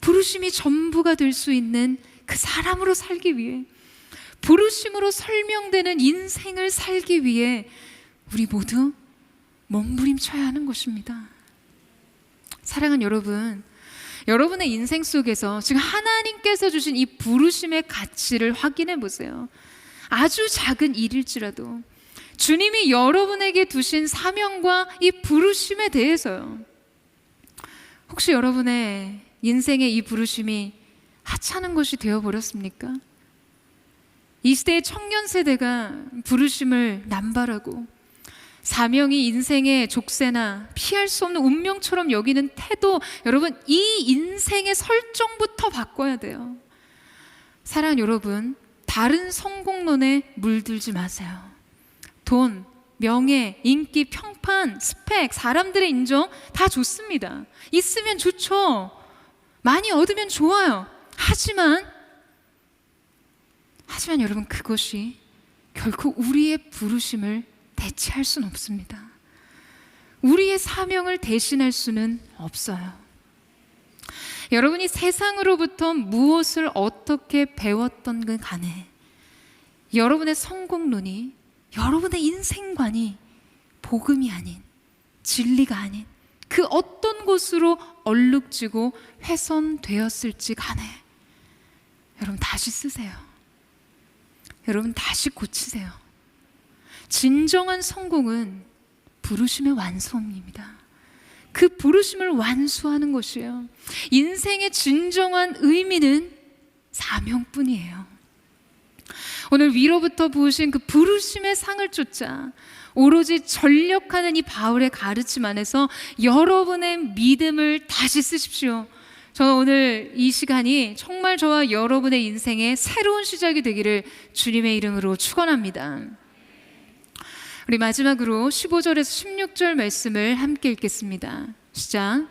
부르심이 전부가 될 수 있는 그 사람으로 살기 위해, 부르심으로 설명되는 인생을 살기 위해 우리 모두 몸부림쳐야 하는 것입니다. 사랑하는 여러분, 여러분의 인생 속에서 지금 하나님께서 주신 이 부르심의 가치를 확인해 보세요. 아주 작은 일일지라도 주님이 여러분에게 두신 사명과 이 부르심에 대해서요. 혹시 여러분의 인생의 이 부르심이 하찮은 것이 되어버렸습니까? 이 시대의 청년 세대가 부르심을 남발하고 사명이 인생의 족쇄나 피할 수 없는 운명처럼 여기는 태도, 여러분, 이 인생의 설정부터 바꿔야 돼요. 사랑하는 여러분, 다른 성공론에 물들지 마세요. 돈, 명예, 인기, 평판, 스펙, 사람들의 인정 다 좋습니다. 있으면 좋죠. 많이 얻으면 좋아요. 하지만 여러분, 그것이 결코 우리의 부르심을 대체할 수는 없습니다. 우리의 사명을 대신할 수는 없어요. 여러분이 세상으로부터 무엇을 어떻게 배웠던 간에 여러분의 성공론이, 여러분의 인생관이 복음이 아닌, 진리가 아닌 그 어떤 곳으로 얼룩지고 훼손되었을지 간에 여러분 다시 쓰세요. 여러분 다시 고치세요. 진정한 성공은 부르심의 완성입니다. 그 부르심을 완수하는 것이에요. 인생의 진정한 의미는 사명뿐이에요. 오늘 위로부터 부으신 그 부르심의 상을 쫓아 오로지 전력하는 이 바울의 가르침 안에서 여러분의 믿음을 다시 쓰십시오. 저는 오늘 이 시간이 정말 저와 여러분의 인생의 새로운 시작이 되기를 주님의 이름으로 축원합니다. 우리 마지막으로 15절에서 16절 말씀을 함께 읽겠습니다. 시작.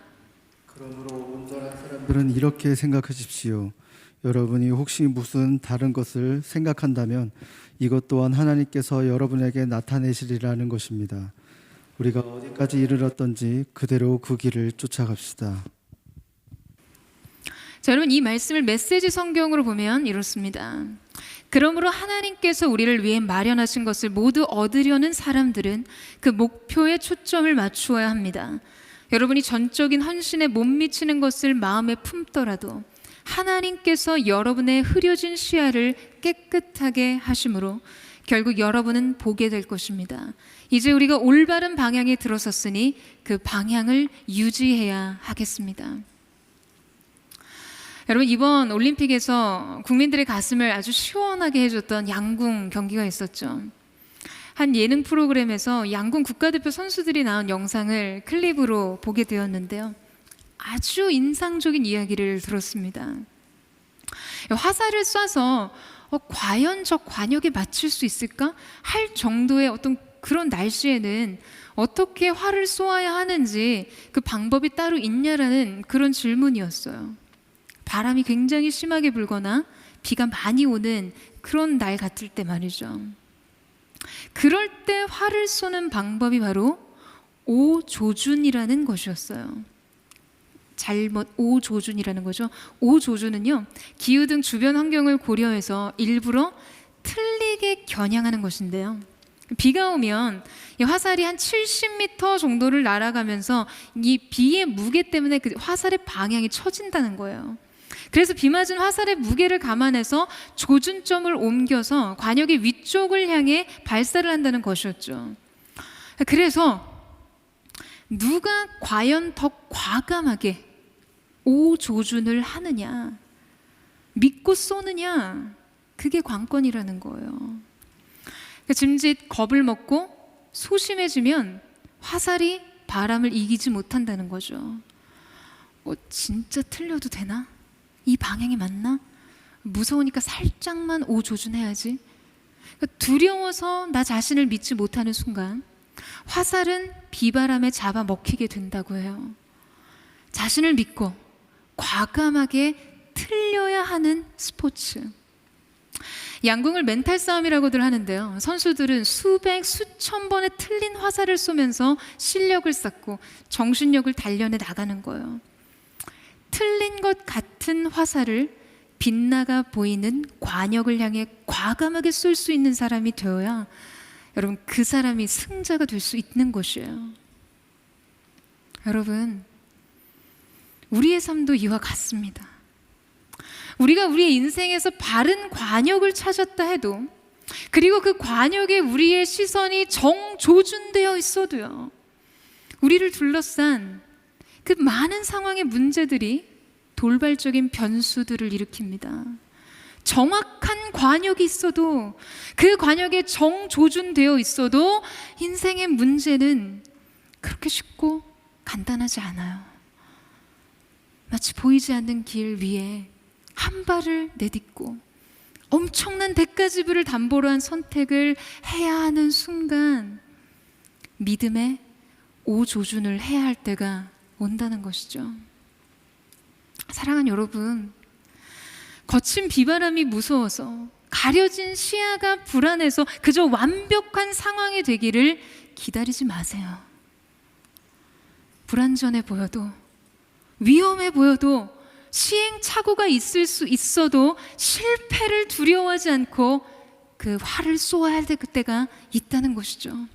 그러므로 온전한 사람들은 이렇게 생각하십시오. 여러분이 혹시 무슨 다른 것을 생각한다면 이것 또한 하나님께서 여러분에게 나타내시리라는 것입니다. 우리가 어디까지 이르렀던지 그대로 그 길을 쫓아갑시다. 자, 여러분, 이 말씀을 메시지 성경으로 보면 이렇습니다. 그러므로 하나님께서 우리를 위해 마련하신 것을 모두 얻으려는 사람들은 그 목표에 초점을 맞추어야 합니다. 여러분이 전적인 헌신에 못 미치는 것을 마음에 품더라도 하나님께서 여러분의 흐려진 시야를 깨끗하게 하심으로 결국 여러분은 보게 될 것입니다. 이제 우리가 올바른 방향에 들어섰으니 그 방향을 유지해야 하겠습니다. 여러분, 이번 올림픽에서 국민들의 가슴을 아주 시원하게 해줬던 양궁 경기가 있었죠. 한 예능 프로그램에서 양궁 국가대표 선수들이 나온 영상을 클립으로 보게 되었는데요. 아주 인상적인 이야기를 들었습니다. 화살을 쏴서 과연 저 관역에 맞출 수 있을까? 할 정도의 어떤 그런 날씨에는 어떻게 활을 쏘아야 하는지 그 방법이 따로 있냐라는 그런 질문이었어요. 바람이 굉장히 심하게 불거나 비가 많이 오는 그런 날 같을 때 말이죠. 그럴 때 활을 쏘는 방법이 바로 오조준이라는 것이었어요. 오조준이라는 거죠. 오조준은요, 기후 등 주변 환경을 고려해서 일부러 틀리게 겨냥하는 것인데요. 비가 오면 이 화살이 한 70m 정도를 날아가면서 이 비의 무게 때문에 그 화살의 방향이 처진다는 거예요. 그래서 비 맞은 화살의 무게를 감안해서 조준점을 옮겨서 관역의 위쪽을 향해 발사를 한다는 것이었죠. 그래서 누가 과연 더 과감하게 오조준을 하느냐, 믿고 쏘느냐, 그게 관건이라는 거예요. 짐짓 겁을 먹고 소심해지면 화살이 바람을 이기지 못한다는 거죠. 진짜 틀려도 되나? 이 방향이 맞나? 무서우니까 살짝만 오조준해야지. 두려워서 나 자신을 믿지 못하는 순간 화살은 비바람에 잡아 먹히게 된다고 해요. 자신을 믿고 과감하게 틀려야 하는 스포츠. 양궁을 멘탈 싸움이라고들 하는데요. 선수들은 수백, 수천 번의 틀린 화살을 쏘면서 실력을 쌓고 정신력을 단련해 나가는 거예요. 틀린 것 같은 화살을 빗나가 보이는 관역을 향해 과감하게 쏠 수 있는 사람이 되어야 여러분, 그 사람이 승자가 될 수 있는 것이에요. 여러분, 우리의 삶도 이와 같습니다. 우리가 우리의 인생에서 바른 관역을 찾았다 해도, 그리고 그 관역에 우리의 시선이 정조준되어 있어도요, 우리를 둘러싼 그 많은 상황의 문제들이 돌발적인 변수들을 일으킵니다. 정확한 관역이 있어도, 그 관역에 정조준되어 있어도 인생의 문제는 그렇게 쉽고 간단하지 않아요. 마치 보이지 않는 길 위에 한 발을 내딛고 엄청난 대가지불을 담보로 한 선택을 해야 하는 순간 믿음의 오조준을 해야 할 때가 온다는 것이죠. 사랑하는 여러분, 거친 비바람이 무서워서, 가려진 시야가 불안해서 그저 완벽한 상황이 되기를 기다리지 마세요. 불안전해 보여도, 위험해 보여도, 시행착오가 있을 수 있어도 실패를 두려워하지 않고 그 활을 쏘아야 할 때가 있다는 것이죠.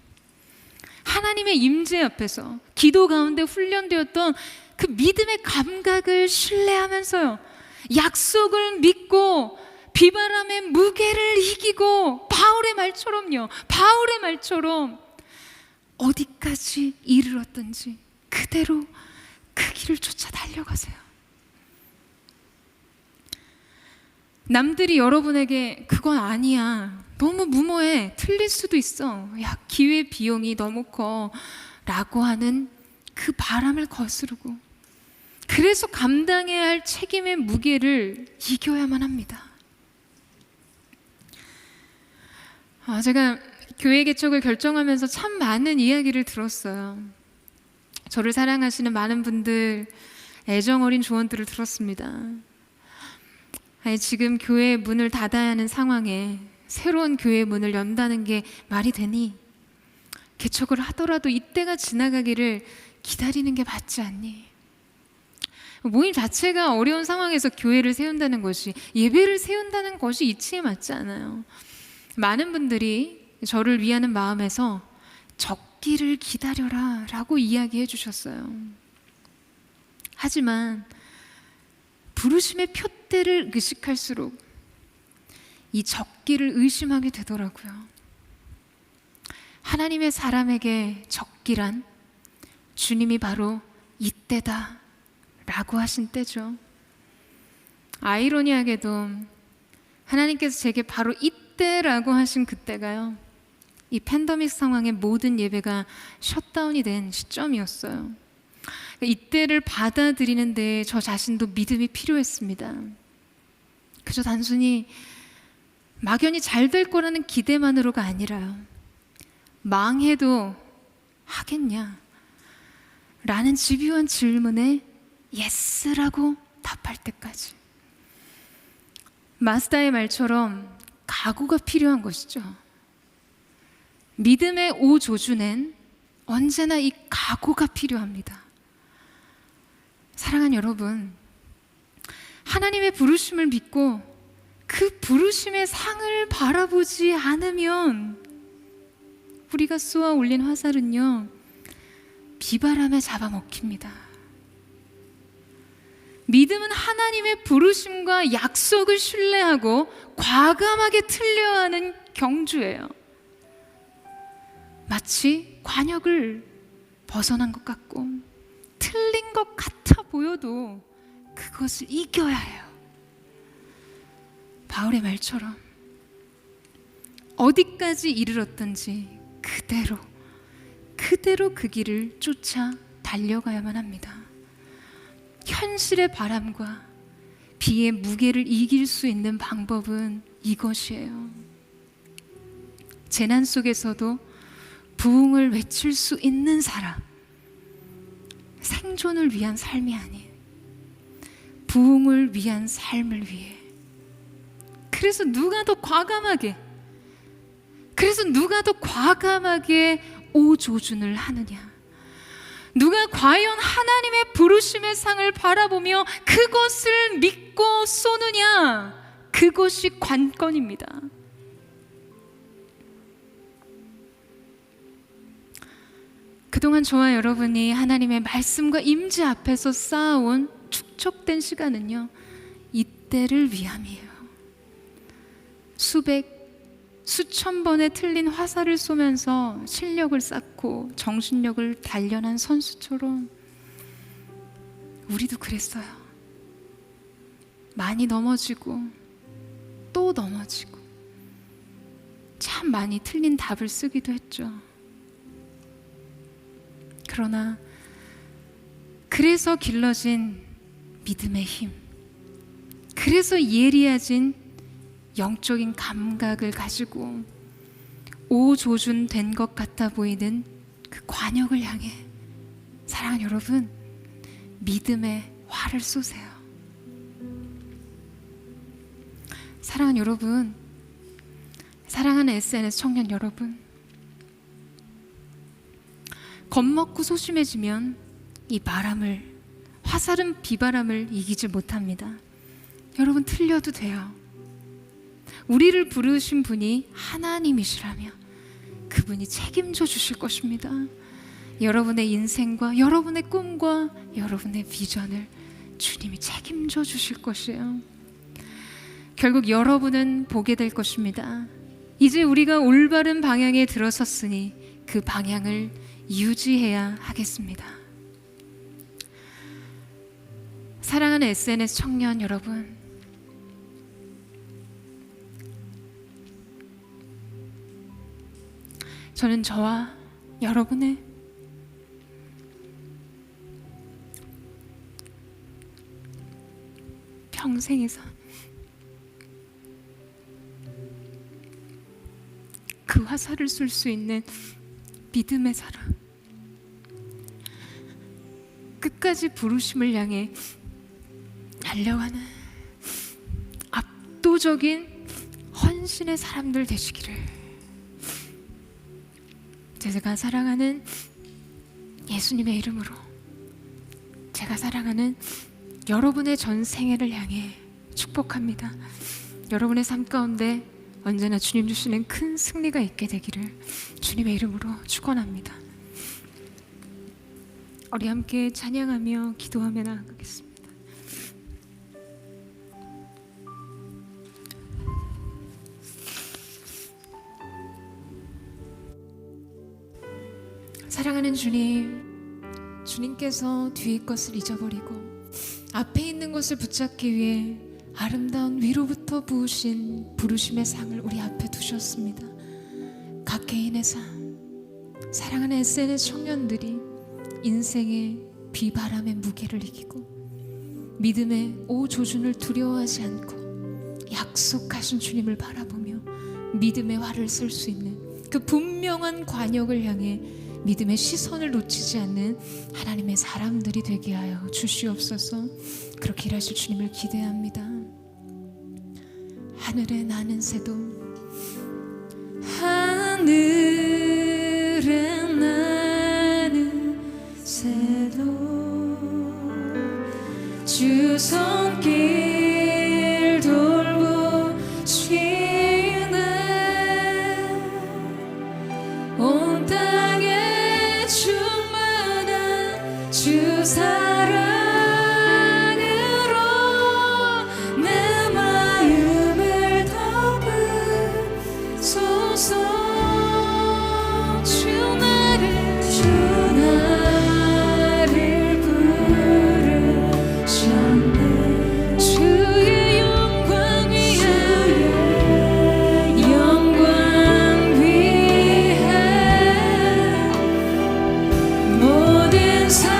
하나님의 임재 앞에서 기도 가운데 훈련되었던 그 믿음의 감각을 신뢰하면서요, 약속을 믿고 비바람의 무게를 이기고 바울의 말처럼 어디까지 이르렀든지 그대로 그 길을 쫓아 달려가세요. 남들이 여러분에게 그건 아니야, 너무 무모해, 틀릴 수도 있어, 야, 기회 비용이 너무 커 라고 하는 그 바람을 거스르고, 그래서 감당해야 할 책임의 무게를 이겨야만 합니다. 제가 교회 개척을 결정하면서 참 많은 이야기를 들었어요. 저를 사랑하시는 많은 분들 애정 어린 조언들을 들었습니다. 지금 교회의 문을 닫아야 하는 상황에 새로운 교회의 문을 연다는 게 말이 되니? 개척을 하더라도 이때가 지나가기를 기다리는 게 맞지 않니? 모임 자체가 어려운 상황에서 교회를 세운다는 것이, 예배를 세운다는 것이 이치에 맞지 않아요. 많은 분들이 저를 위하는 마음에서 적기를 기다려라 라고 이야기해 주셨어요. 하지만 부르심의 표대를 의식할수록 이 적기를 의심하게 되더라고요. 하나님의 사람에게 적기란 주님이 바로 이때다 라고 하신 때죠. 아이러니하게도 하나님께서 제게 바로 이때라고 하신 그때가요, 이 팬데믹 상황에 모든 예배가 셧다운이 된 시점이었어요. 이때를 받아들이는 데 저 자신도 믿음이 필요했습니다. 그저 단순히 막연히 잘 될 거라는 기대만으로가 아니라요, 망해도 하겠냐 라는 집요한 질문에 예스라고 답할 때까지. 마스다의 말처럼 각오가 필요한 것이죠. 믿음의 오조준엔 언제나 이 각오가 필요합니다. 사랑하는 여러분, 하나님의 부르심을 믿고 그 부르심의 상을 바라보지 않으면 우리가 쏘아 올린 화살은요, 비바람에 잡아먹힙니다. 믿음은 하나님의 부르심과 약속을 신뢰하고 과감하게 틀려야 하는 경주예요. 마치 관역을 벗어난 것 같고 틀린 것 같아 보여도 그것을 이겨야 해요. 바울의 말처럼 어디까지 이르렀든지 그대로 그 길을 쫓아 달려가야만 합니다. 현실의 바람과 비의 무게를 이길 수 있는 방법은 이것이에요. 재난 속에서도 부흥을 외칠 수 있는 사람, 생존을 위한 삶이 아닌 부흥을 위한 삶을 위해. 그래서 누가 더 과감하게 오조준을 하느냐, 누가 과연 하나님의 부르심의 상을 바라보며 그것을 믿고 쏘느냐, 그것이 관건입니다. 그동안 저와 여러분이 하나님의 말씀과 임재 앞에서 쌓아온 축적된 시간은요, 이때를 위함이에요. 수천 번의 틀린 화살을 쏘면서 실력을 쌓고 정신력을 단련한 선수처럼 우리도 그랬어요. 많이 넘어지고 또 넘어지고 참 많이 틀린 답을 쓰기도 했죠. 그러나 그래서 길러진 믿음의 힘, 그래서 예리해진 영적인 감각을 가지고 오조준된 것 같아 보이는 그 관역을 향해 사랑하는 여러분, 믿음의 활을 쏘세요. 사랑하는 여러분, 사랑하는 SNS 청년 여러분, 겁먹고 소심해지면 이 바람을, 화살은 비바람을 이기지 못합니다. 여러분, 틀려도 돼요. 우리를 부르신 분이 하나님이시라며 그분이 책임져 주실 것입니다. 여러분의 인생과 여러분의 꿈과 여러분의 비전을 주님이 책임져 주실 것이에요. 결국 여러분은 보게 될 것입니다. 이제 우리가 올바른 방향에 들어섰으니 그 방향을 유지해야 하겠습니다. 사랑하는 SNS 청년 여러분, 저는 저와 여러분의 평생에서 그 화살을 쏠 수 있는 믿음의 사람, 끝까지 부르심을 향해 달려가는 압도적인 헌신의 사람들 되시기를, 제가 사랑하는 예수님의 이름으로, 제가 사랑하는 여러분의 전생애를 향해 축복합니다. 여러분의 삶 가운데 언제나 주님 주시는 큰 승리가 있게 되기를 주님의 이름으로 축원합니다. 우리 함께 찬양하며 기도하며 나아가겠습니다. 사랑하는 주님, 주님께서 뒤의 것을 잊어버리고 앞에 있는 것을 붙잡기 위해 아름다운 위로부터 부으신 부르심의 상을 우리 앞에 두셨습니다. 각 개인의 삶, 사랑하는 SNS 청년들이 인생의 비바람의 무게를 이기고 믿음의 오조준을 두려워하지 않고 약속하신 주님을 바라보며 믿음의 활을 쏠 수 있는 그 분명한 관역을 향해 믿음의 시선을 놓치지 않는 하나님의 사람들이 되게 하여 주시옵소서. 그렇게 일하실 주님을 기대합니다. 하늘에 나는 새도, 하늘에 나는 새도 주 손길 돌보시네. 온 땅에 충만한 주 사랑으로 내 마음을 덮으소서. 주 나를 부르셨네. 주의 영광 위에 모든 삶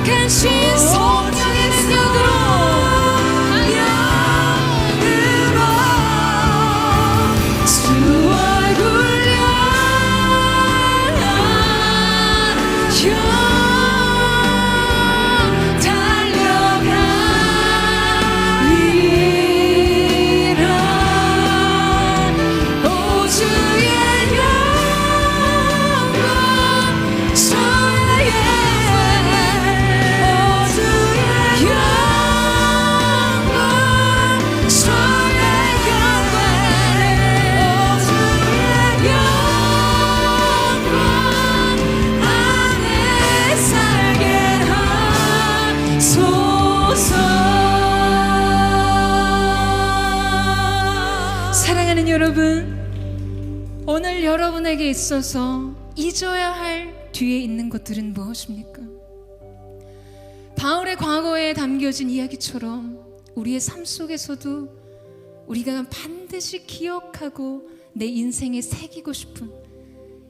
약하신 성령의 능력으로 주 얼굴 사랑하는 여러분, 오늘 여러분에게 있어서 잊어야 할 뒤에 있는 것들은 무엇입니까? 바울의 과거에 담겨진 이야기처럼 우리의 삶 속에서도 우리가 반드시 기억하고 내 인생에 새기고 싶은,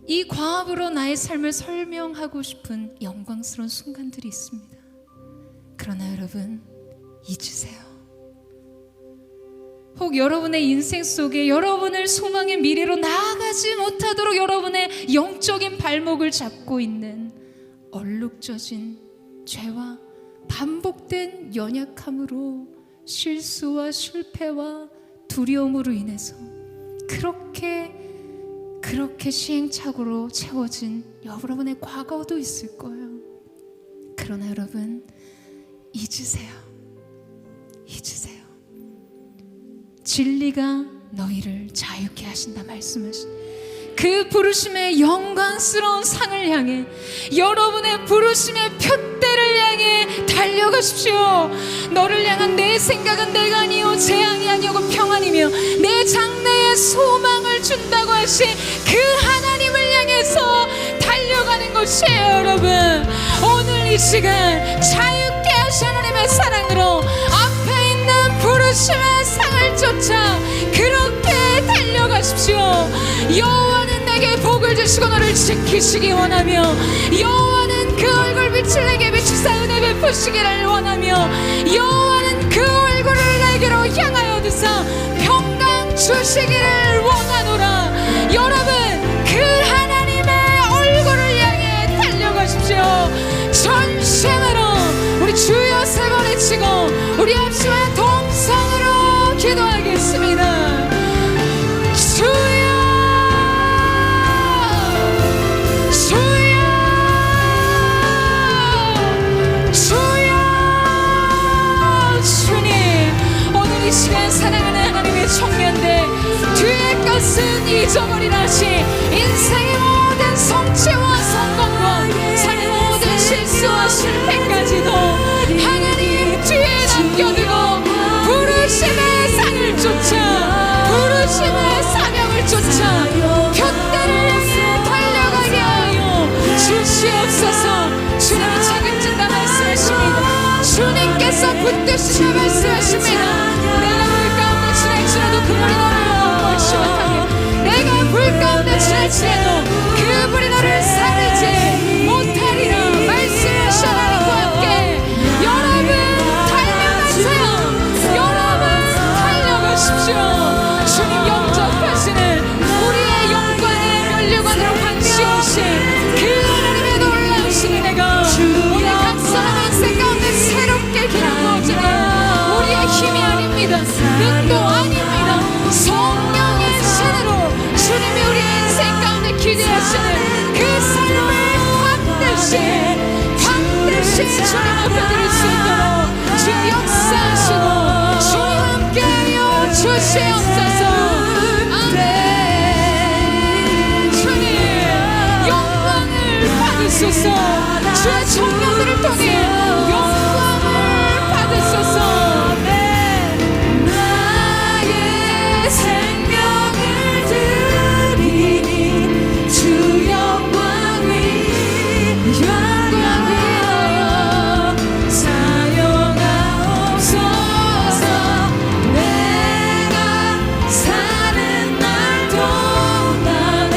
이 과업으로 나의 삶을 설명하고 싶은 영광스러운 순간들이 있습니다. 그러나 여러분, 잊으세요. 혹 여러분의 인생 속에 여러분을 소망의 미래로 나아가지 못하도록 여러분의 영적인 발목을 잡고 있는 얼룩져진 죄와 반복된 연약함으로, 실수와 실패와 두려움으로 인해서 그렇게 시행착오로 채워진 여러분의 과거도 있을 거예요. 그러나 여러분, 잊으세요. 진리가 너희를 자유케 하신다 말씀하신 그 부르심의 영광스러운 상을 향해, 여러분의 부르심의 표대를 향해 달려가십시오. 너를 향한 내 생각은 내가 아니요 재앙이 아니고 평안이며 내 장래에 소망을 준다고 하신 그 하나님을 향해서 달려가는 것이에요. 여러분, 오늘 이 시간 자유케 하신 하나님의 사랑으로 앞에 있는 부르심의 상을 쫓아 그렇게 달려가십시오. 여호와는 내게 복을 주시고 너를 지키시기 원하며, 여호와는 그 얼굴빛을 내게 비추사 은혜 베푸시기를 원하며, 여호와는 그 얼굴을 내게로 향하여 드사 평강 주시기를 원하노라. 여러분, 그 하나님의 얼굴을 향해 달려가십시오. 전심으로 우리 주여 세 번 외치고 우리 합심한 동성으로 기도하겠습니다. 주여, 주님, 오늘 이 시간 사랑하는 하나님의 청년들, 뒤의 것은 잊어버리라시 인생의 모든 성취와 성공과 삶의 모든 실수와 실패까지도 하나님 뒤에 남겨두고 부르심의 상을 쫓아, 부르심의 사명을 쫓아 표대를 향해 달려가게 하여 주시옵소서. 주님이 책임진다 말씀하십니다. 주님께서 붙드시다 말씀하십니다. 내가 불 가운데 지날지라도 그물이 너를 멀지 못하게, 내가 불 가운데 지날지라도 그물이 너를 사르지 못하리라 말씀하신 하나님과 함께 여러분 달려가세요. 여러분 달려가십시오. 주님 영접하시는 우리의 영광의 면류관으로 관시오신 그 하나님의 놀라우신 은혜가 오늘 각 사람의 인생 가운데 새롭게 기름부어지는 우리의 힘이 아닙니다. 능도 아닙니다. 성령의 신으로 주님이 우리의 인생 가운데 기대하시는 그 삶을 반드시 주님 앞에 드릴 수 있도록 주님 역사하시고 주님 함께하여 주시옵소서. 아멘. 주님 영광을 받으소서. 주의 청년들을 통해 영광을 받으소서. 나의 생명을 드리니 주 영광 위하여 사용하옵소서. 내가 사는 날 동안에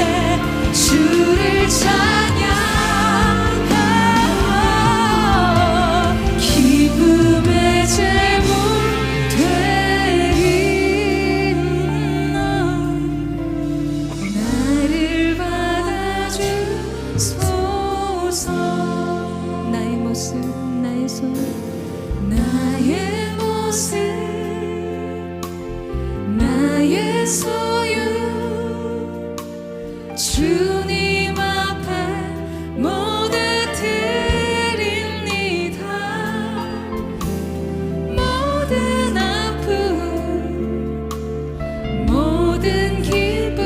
주를 찬양하오. 모습 나의 손 나의 모습 나의 소유 주님 앞에 모두 드립니다. 모든 아픔 모든 기쁨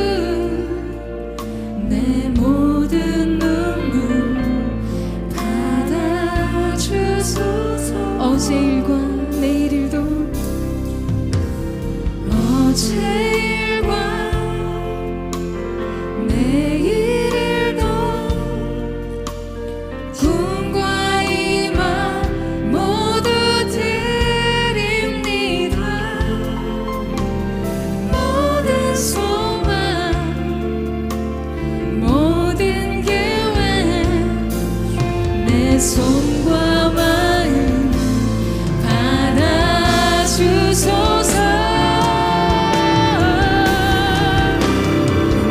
내 모든 눈물 받아주소서. 어제 일과 내일 일도 어제 일과 내일 일도 꿈과 희망 모두 드립니다. 모든 소망 모든 계획 내 손과 마음 받아주소서.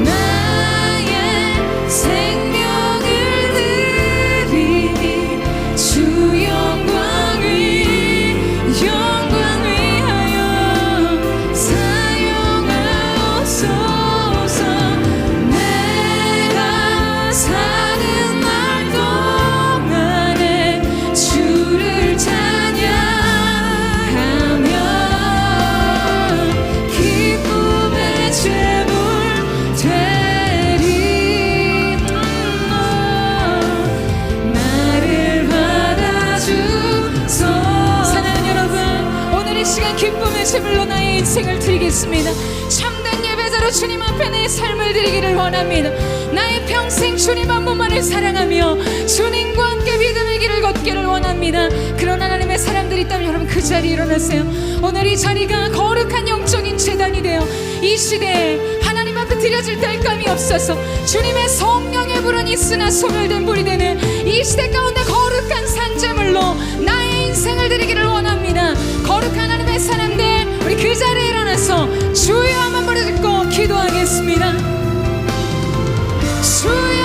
나의 생명을 드리니 주 영광 위하여 사용하옵소서. 내가 사는 날 동안에 주를 찬양하며 기쁨의 제물 되리. 나를 받아주소서. 사랑하는 여러분, 오늘 이 시간 기쁨의 제물로 나의 인생을 드리겠습니다. 참된 예배자로 주님 앞에 내 삶을 드리기를 원합니다. 나의 평생 주님 한 분만을 사랑하며 주님과 함께 믿음의 길을 걷기를 원합니다. 그런 하나님의 사람들이 있다면 여러분 그 자리에 일어나세요. 오늘 이 자리가 거룩한 영적인 제단이 되어 이 시대에 하나님 앞에 드려질 뗄감이 없어서 주님의 성령의 불은 있으나 소멸된 불이 되는 이 시대 가운데 거룩한 산재물로 나의 인생을 드리기를 원합니다. 거룩한 하나님의 사람들, 우리 그 자리에 일어나서 주여 한번 부르짖고 기도하겠습니다. 주여,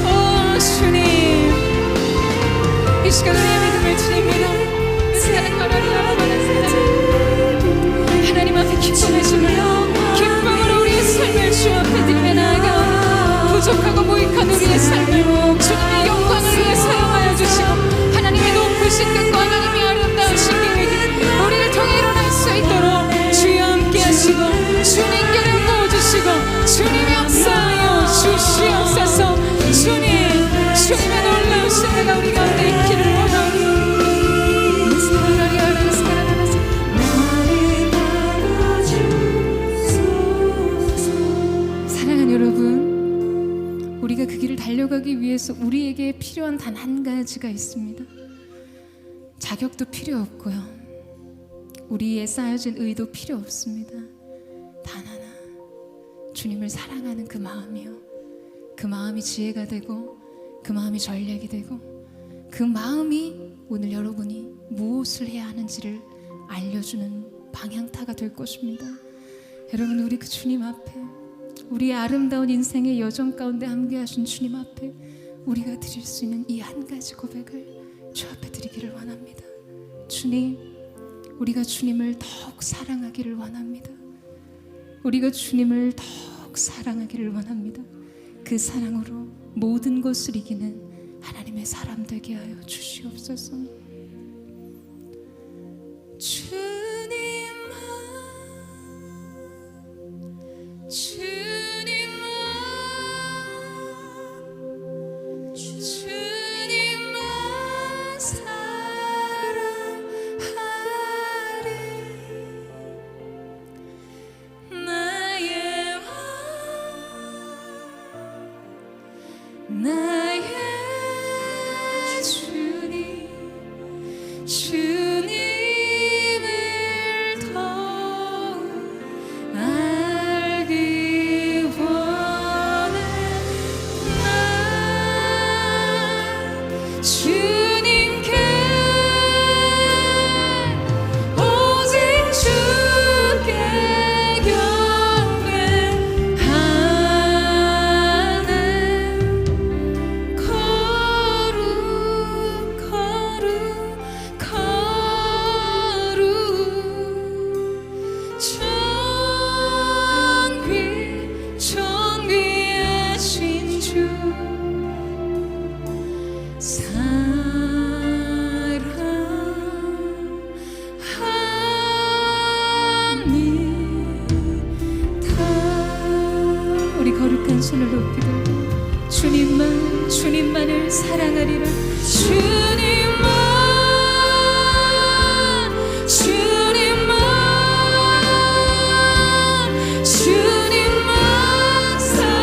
오 주님, 이 시간 우리의 믿음을 드립니다. 하나님 앞에 기쁨의 주물로 기쁨으로 우리의 삶을 주 앞에 드리며 나아가 부족하고 무익한 우리의 삶을 주님의 영광을 위해 사용하여 주시고 하나님의 높으신 뜻과 하나님의 아름다우신 계획이 우리를 통해 일어날 수 있도록 주여 함께 하시고 주님께를 모아주시고 주님의 역사하여 주시옵소서. 주님의 놀라우신 은혜가 우리 가운데 있기를 원합니다. 사랑하는 여러분, 우리가 그 길을 달려가기 위해서 우리에게 필요한 단 한 가지가 있습니다. 자격도 필요 없고요, 우리의 쌓여진 의도 필요 없습니다. 단 하나, 주님을 사랑하는 그 마음이요. 그 마음이 지혜가 되고 그 마음이 전략이 되고 그 마음이 오늘 여러분이 무엇을 해야 하는지를 알려주는 방향타가 될 것입니다. 여러분, 우리 그 주님 앞에, 우리의 아름다운 인생의 여정 가운데 함께하신 주님 앞에 우리가 드릴 수 있는 이 한 가지 고백을 주 앞에 드리기를 원합니다. 주님, 우리가 주님을 더욱 사랑하기를 원합니다. 우리가 주님을 더욱 사랑하기를 원합니다. 그 사랑으로 모든 것을 이기는 하나님의 사람 되게 하여 주시옵소서. 주님만 사랑하리. 나의 왕 나의 주님, 주님을 주님만을 사랑하리라. 주님만 사랑하리.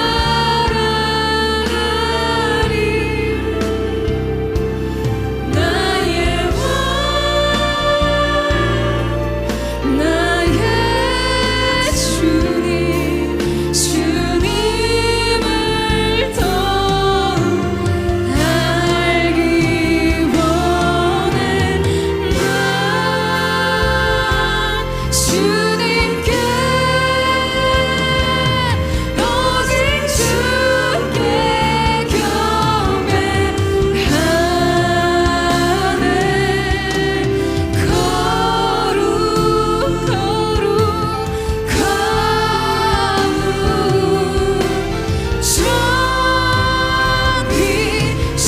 나의 왕 나의 주님 주님을 더 알기 원해. 난 주님께 오직 주께 경배하네. 거룩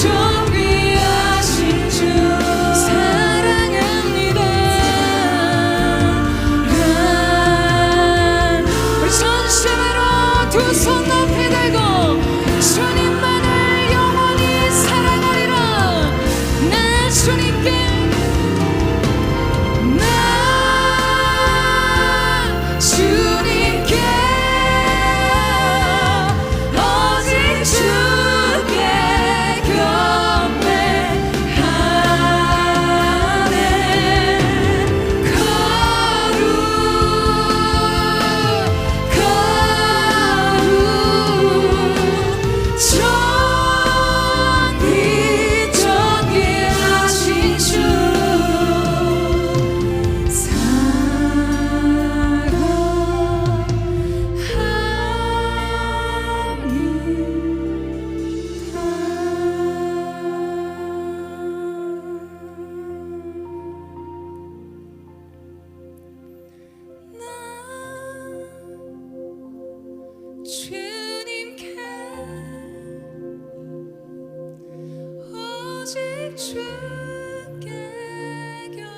존귀하신 주 사랑합니다. 우리 전심으로 두 손 높이 들고 주님만을 영원히 사랑하리라. 나 주님께 오직 주께 경배하네. 존귀하신 주 주님께 오직 주께 경배하네.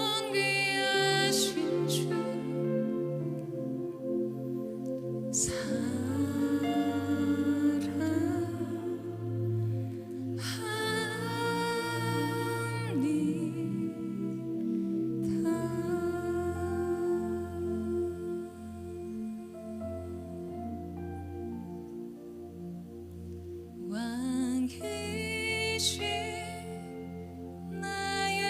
존귀하신 주 왕이신 나의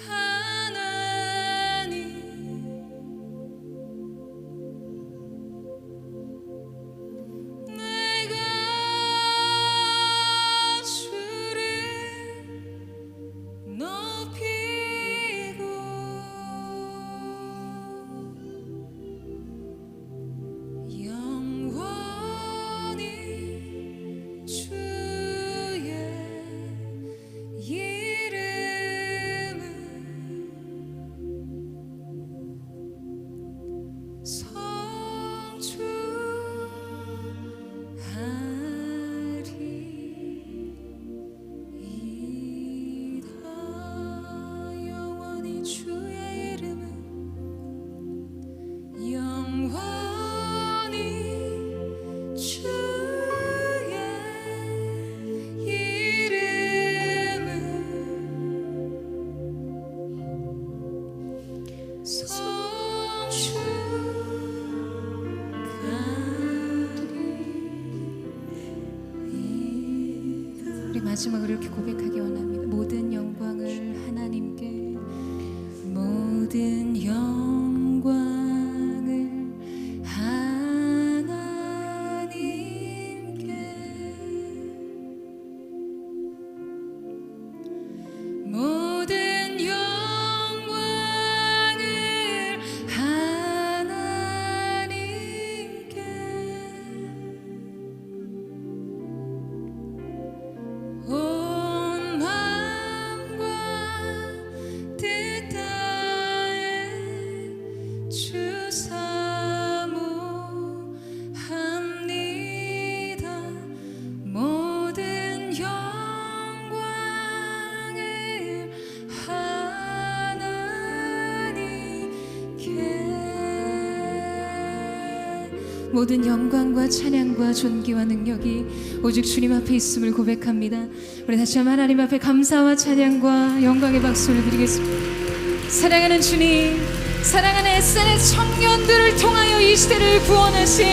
하나님, 내가 주를 높이고 영원히 주의 이름을 성취하리이다. 영원히 주의 이름을 영원히 주의 이름을 성취하리이다. 우리 마지막으로 이렇게 고백하기 원합니다. 모든 영광을 하나님께, 모든 영광을 하나님께, 모든 영광을 하나님께, 온 마음 모든 영광과 찬양과 존귀와 능력이 오직 주님 앞에 있음을 고백합니다. 우리 다시 한번 하나님 앞에 감사와 찬양과 영광의 박수를 드리겠습니다. 사랑하는 주님, 사랑하는 SNS 청년들을 통하여 이 시대를 구원하실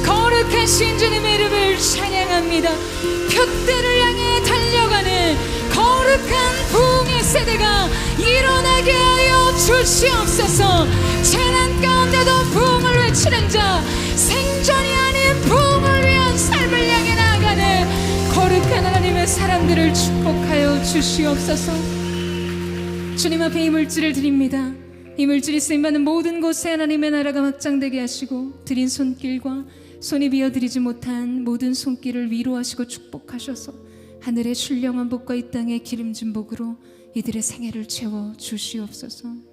거룩하신 주님의 이름을 찬양합니다. 표대를 향해 달려가는 거룩한 부흥의 세대가 일어나게 하여 주시옵소서. 재난 가운데도 부흥을 외치는 자, 생존이 아닌 부흥을 위한 삶을 향해 나아가는 거룩한 하나님의 사람들을 축복하여 주시옵소서. 주님 앞에 이 물질을 드립니다. 이 물질이 쓰임받는 모든 곳에 하나님의 나라가 확장되게 하시고, 드린 손길과 손이 비어드리지 못한 모든 손길을 위로하시고 축복하셔서 하늘의 신령한 복과 이 땅의 기름진 복으로 이들의 생애를 채워 주시옵소서.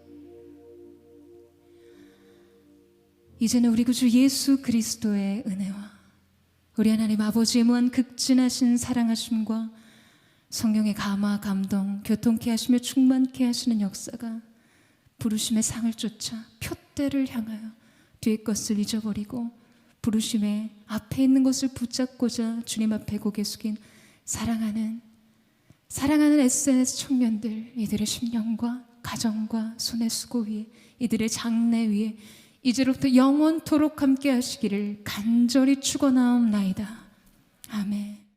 이제는 우리 구주 예수 그리스도의 은혜와 우리 하나님 아버지의 무한 극진하신 사랑하심과 성령의 감화 감동 교통케 하시며 충만케 하시는 역사가 부르심의 상을 쫓아 표대를 향하여 뒤의 것을 잊어버리고 부르심의 앞에 있는 것을 붙잡고자 주님 앞에 고개 숙인 사랑하는 SNS 청년들, 이들의 심령과 가정과 손의 수고 위에, 이들의 장래 위에 이제로부터 영원토록 함께 하시기를 간절히 축원하옵나이다. 아멘.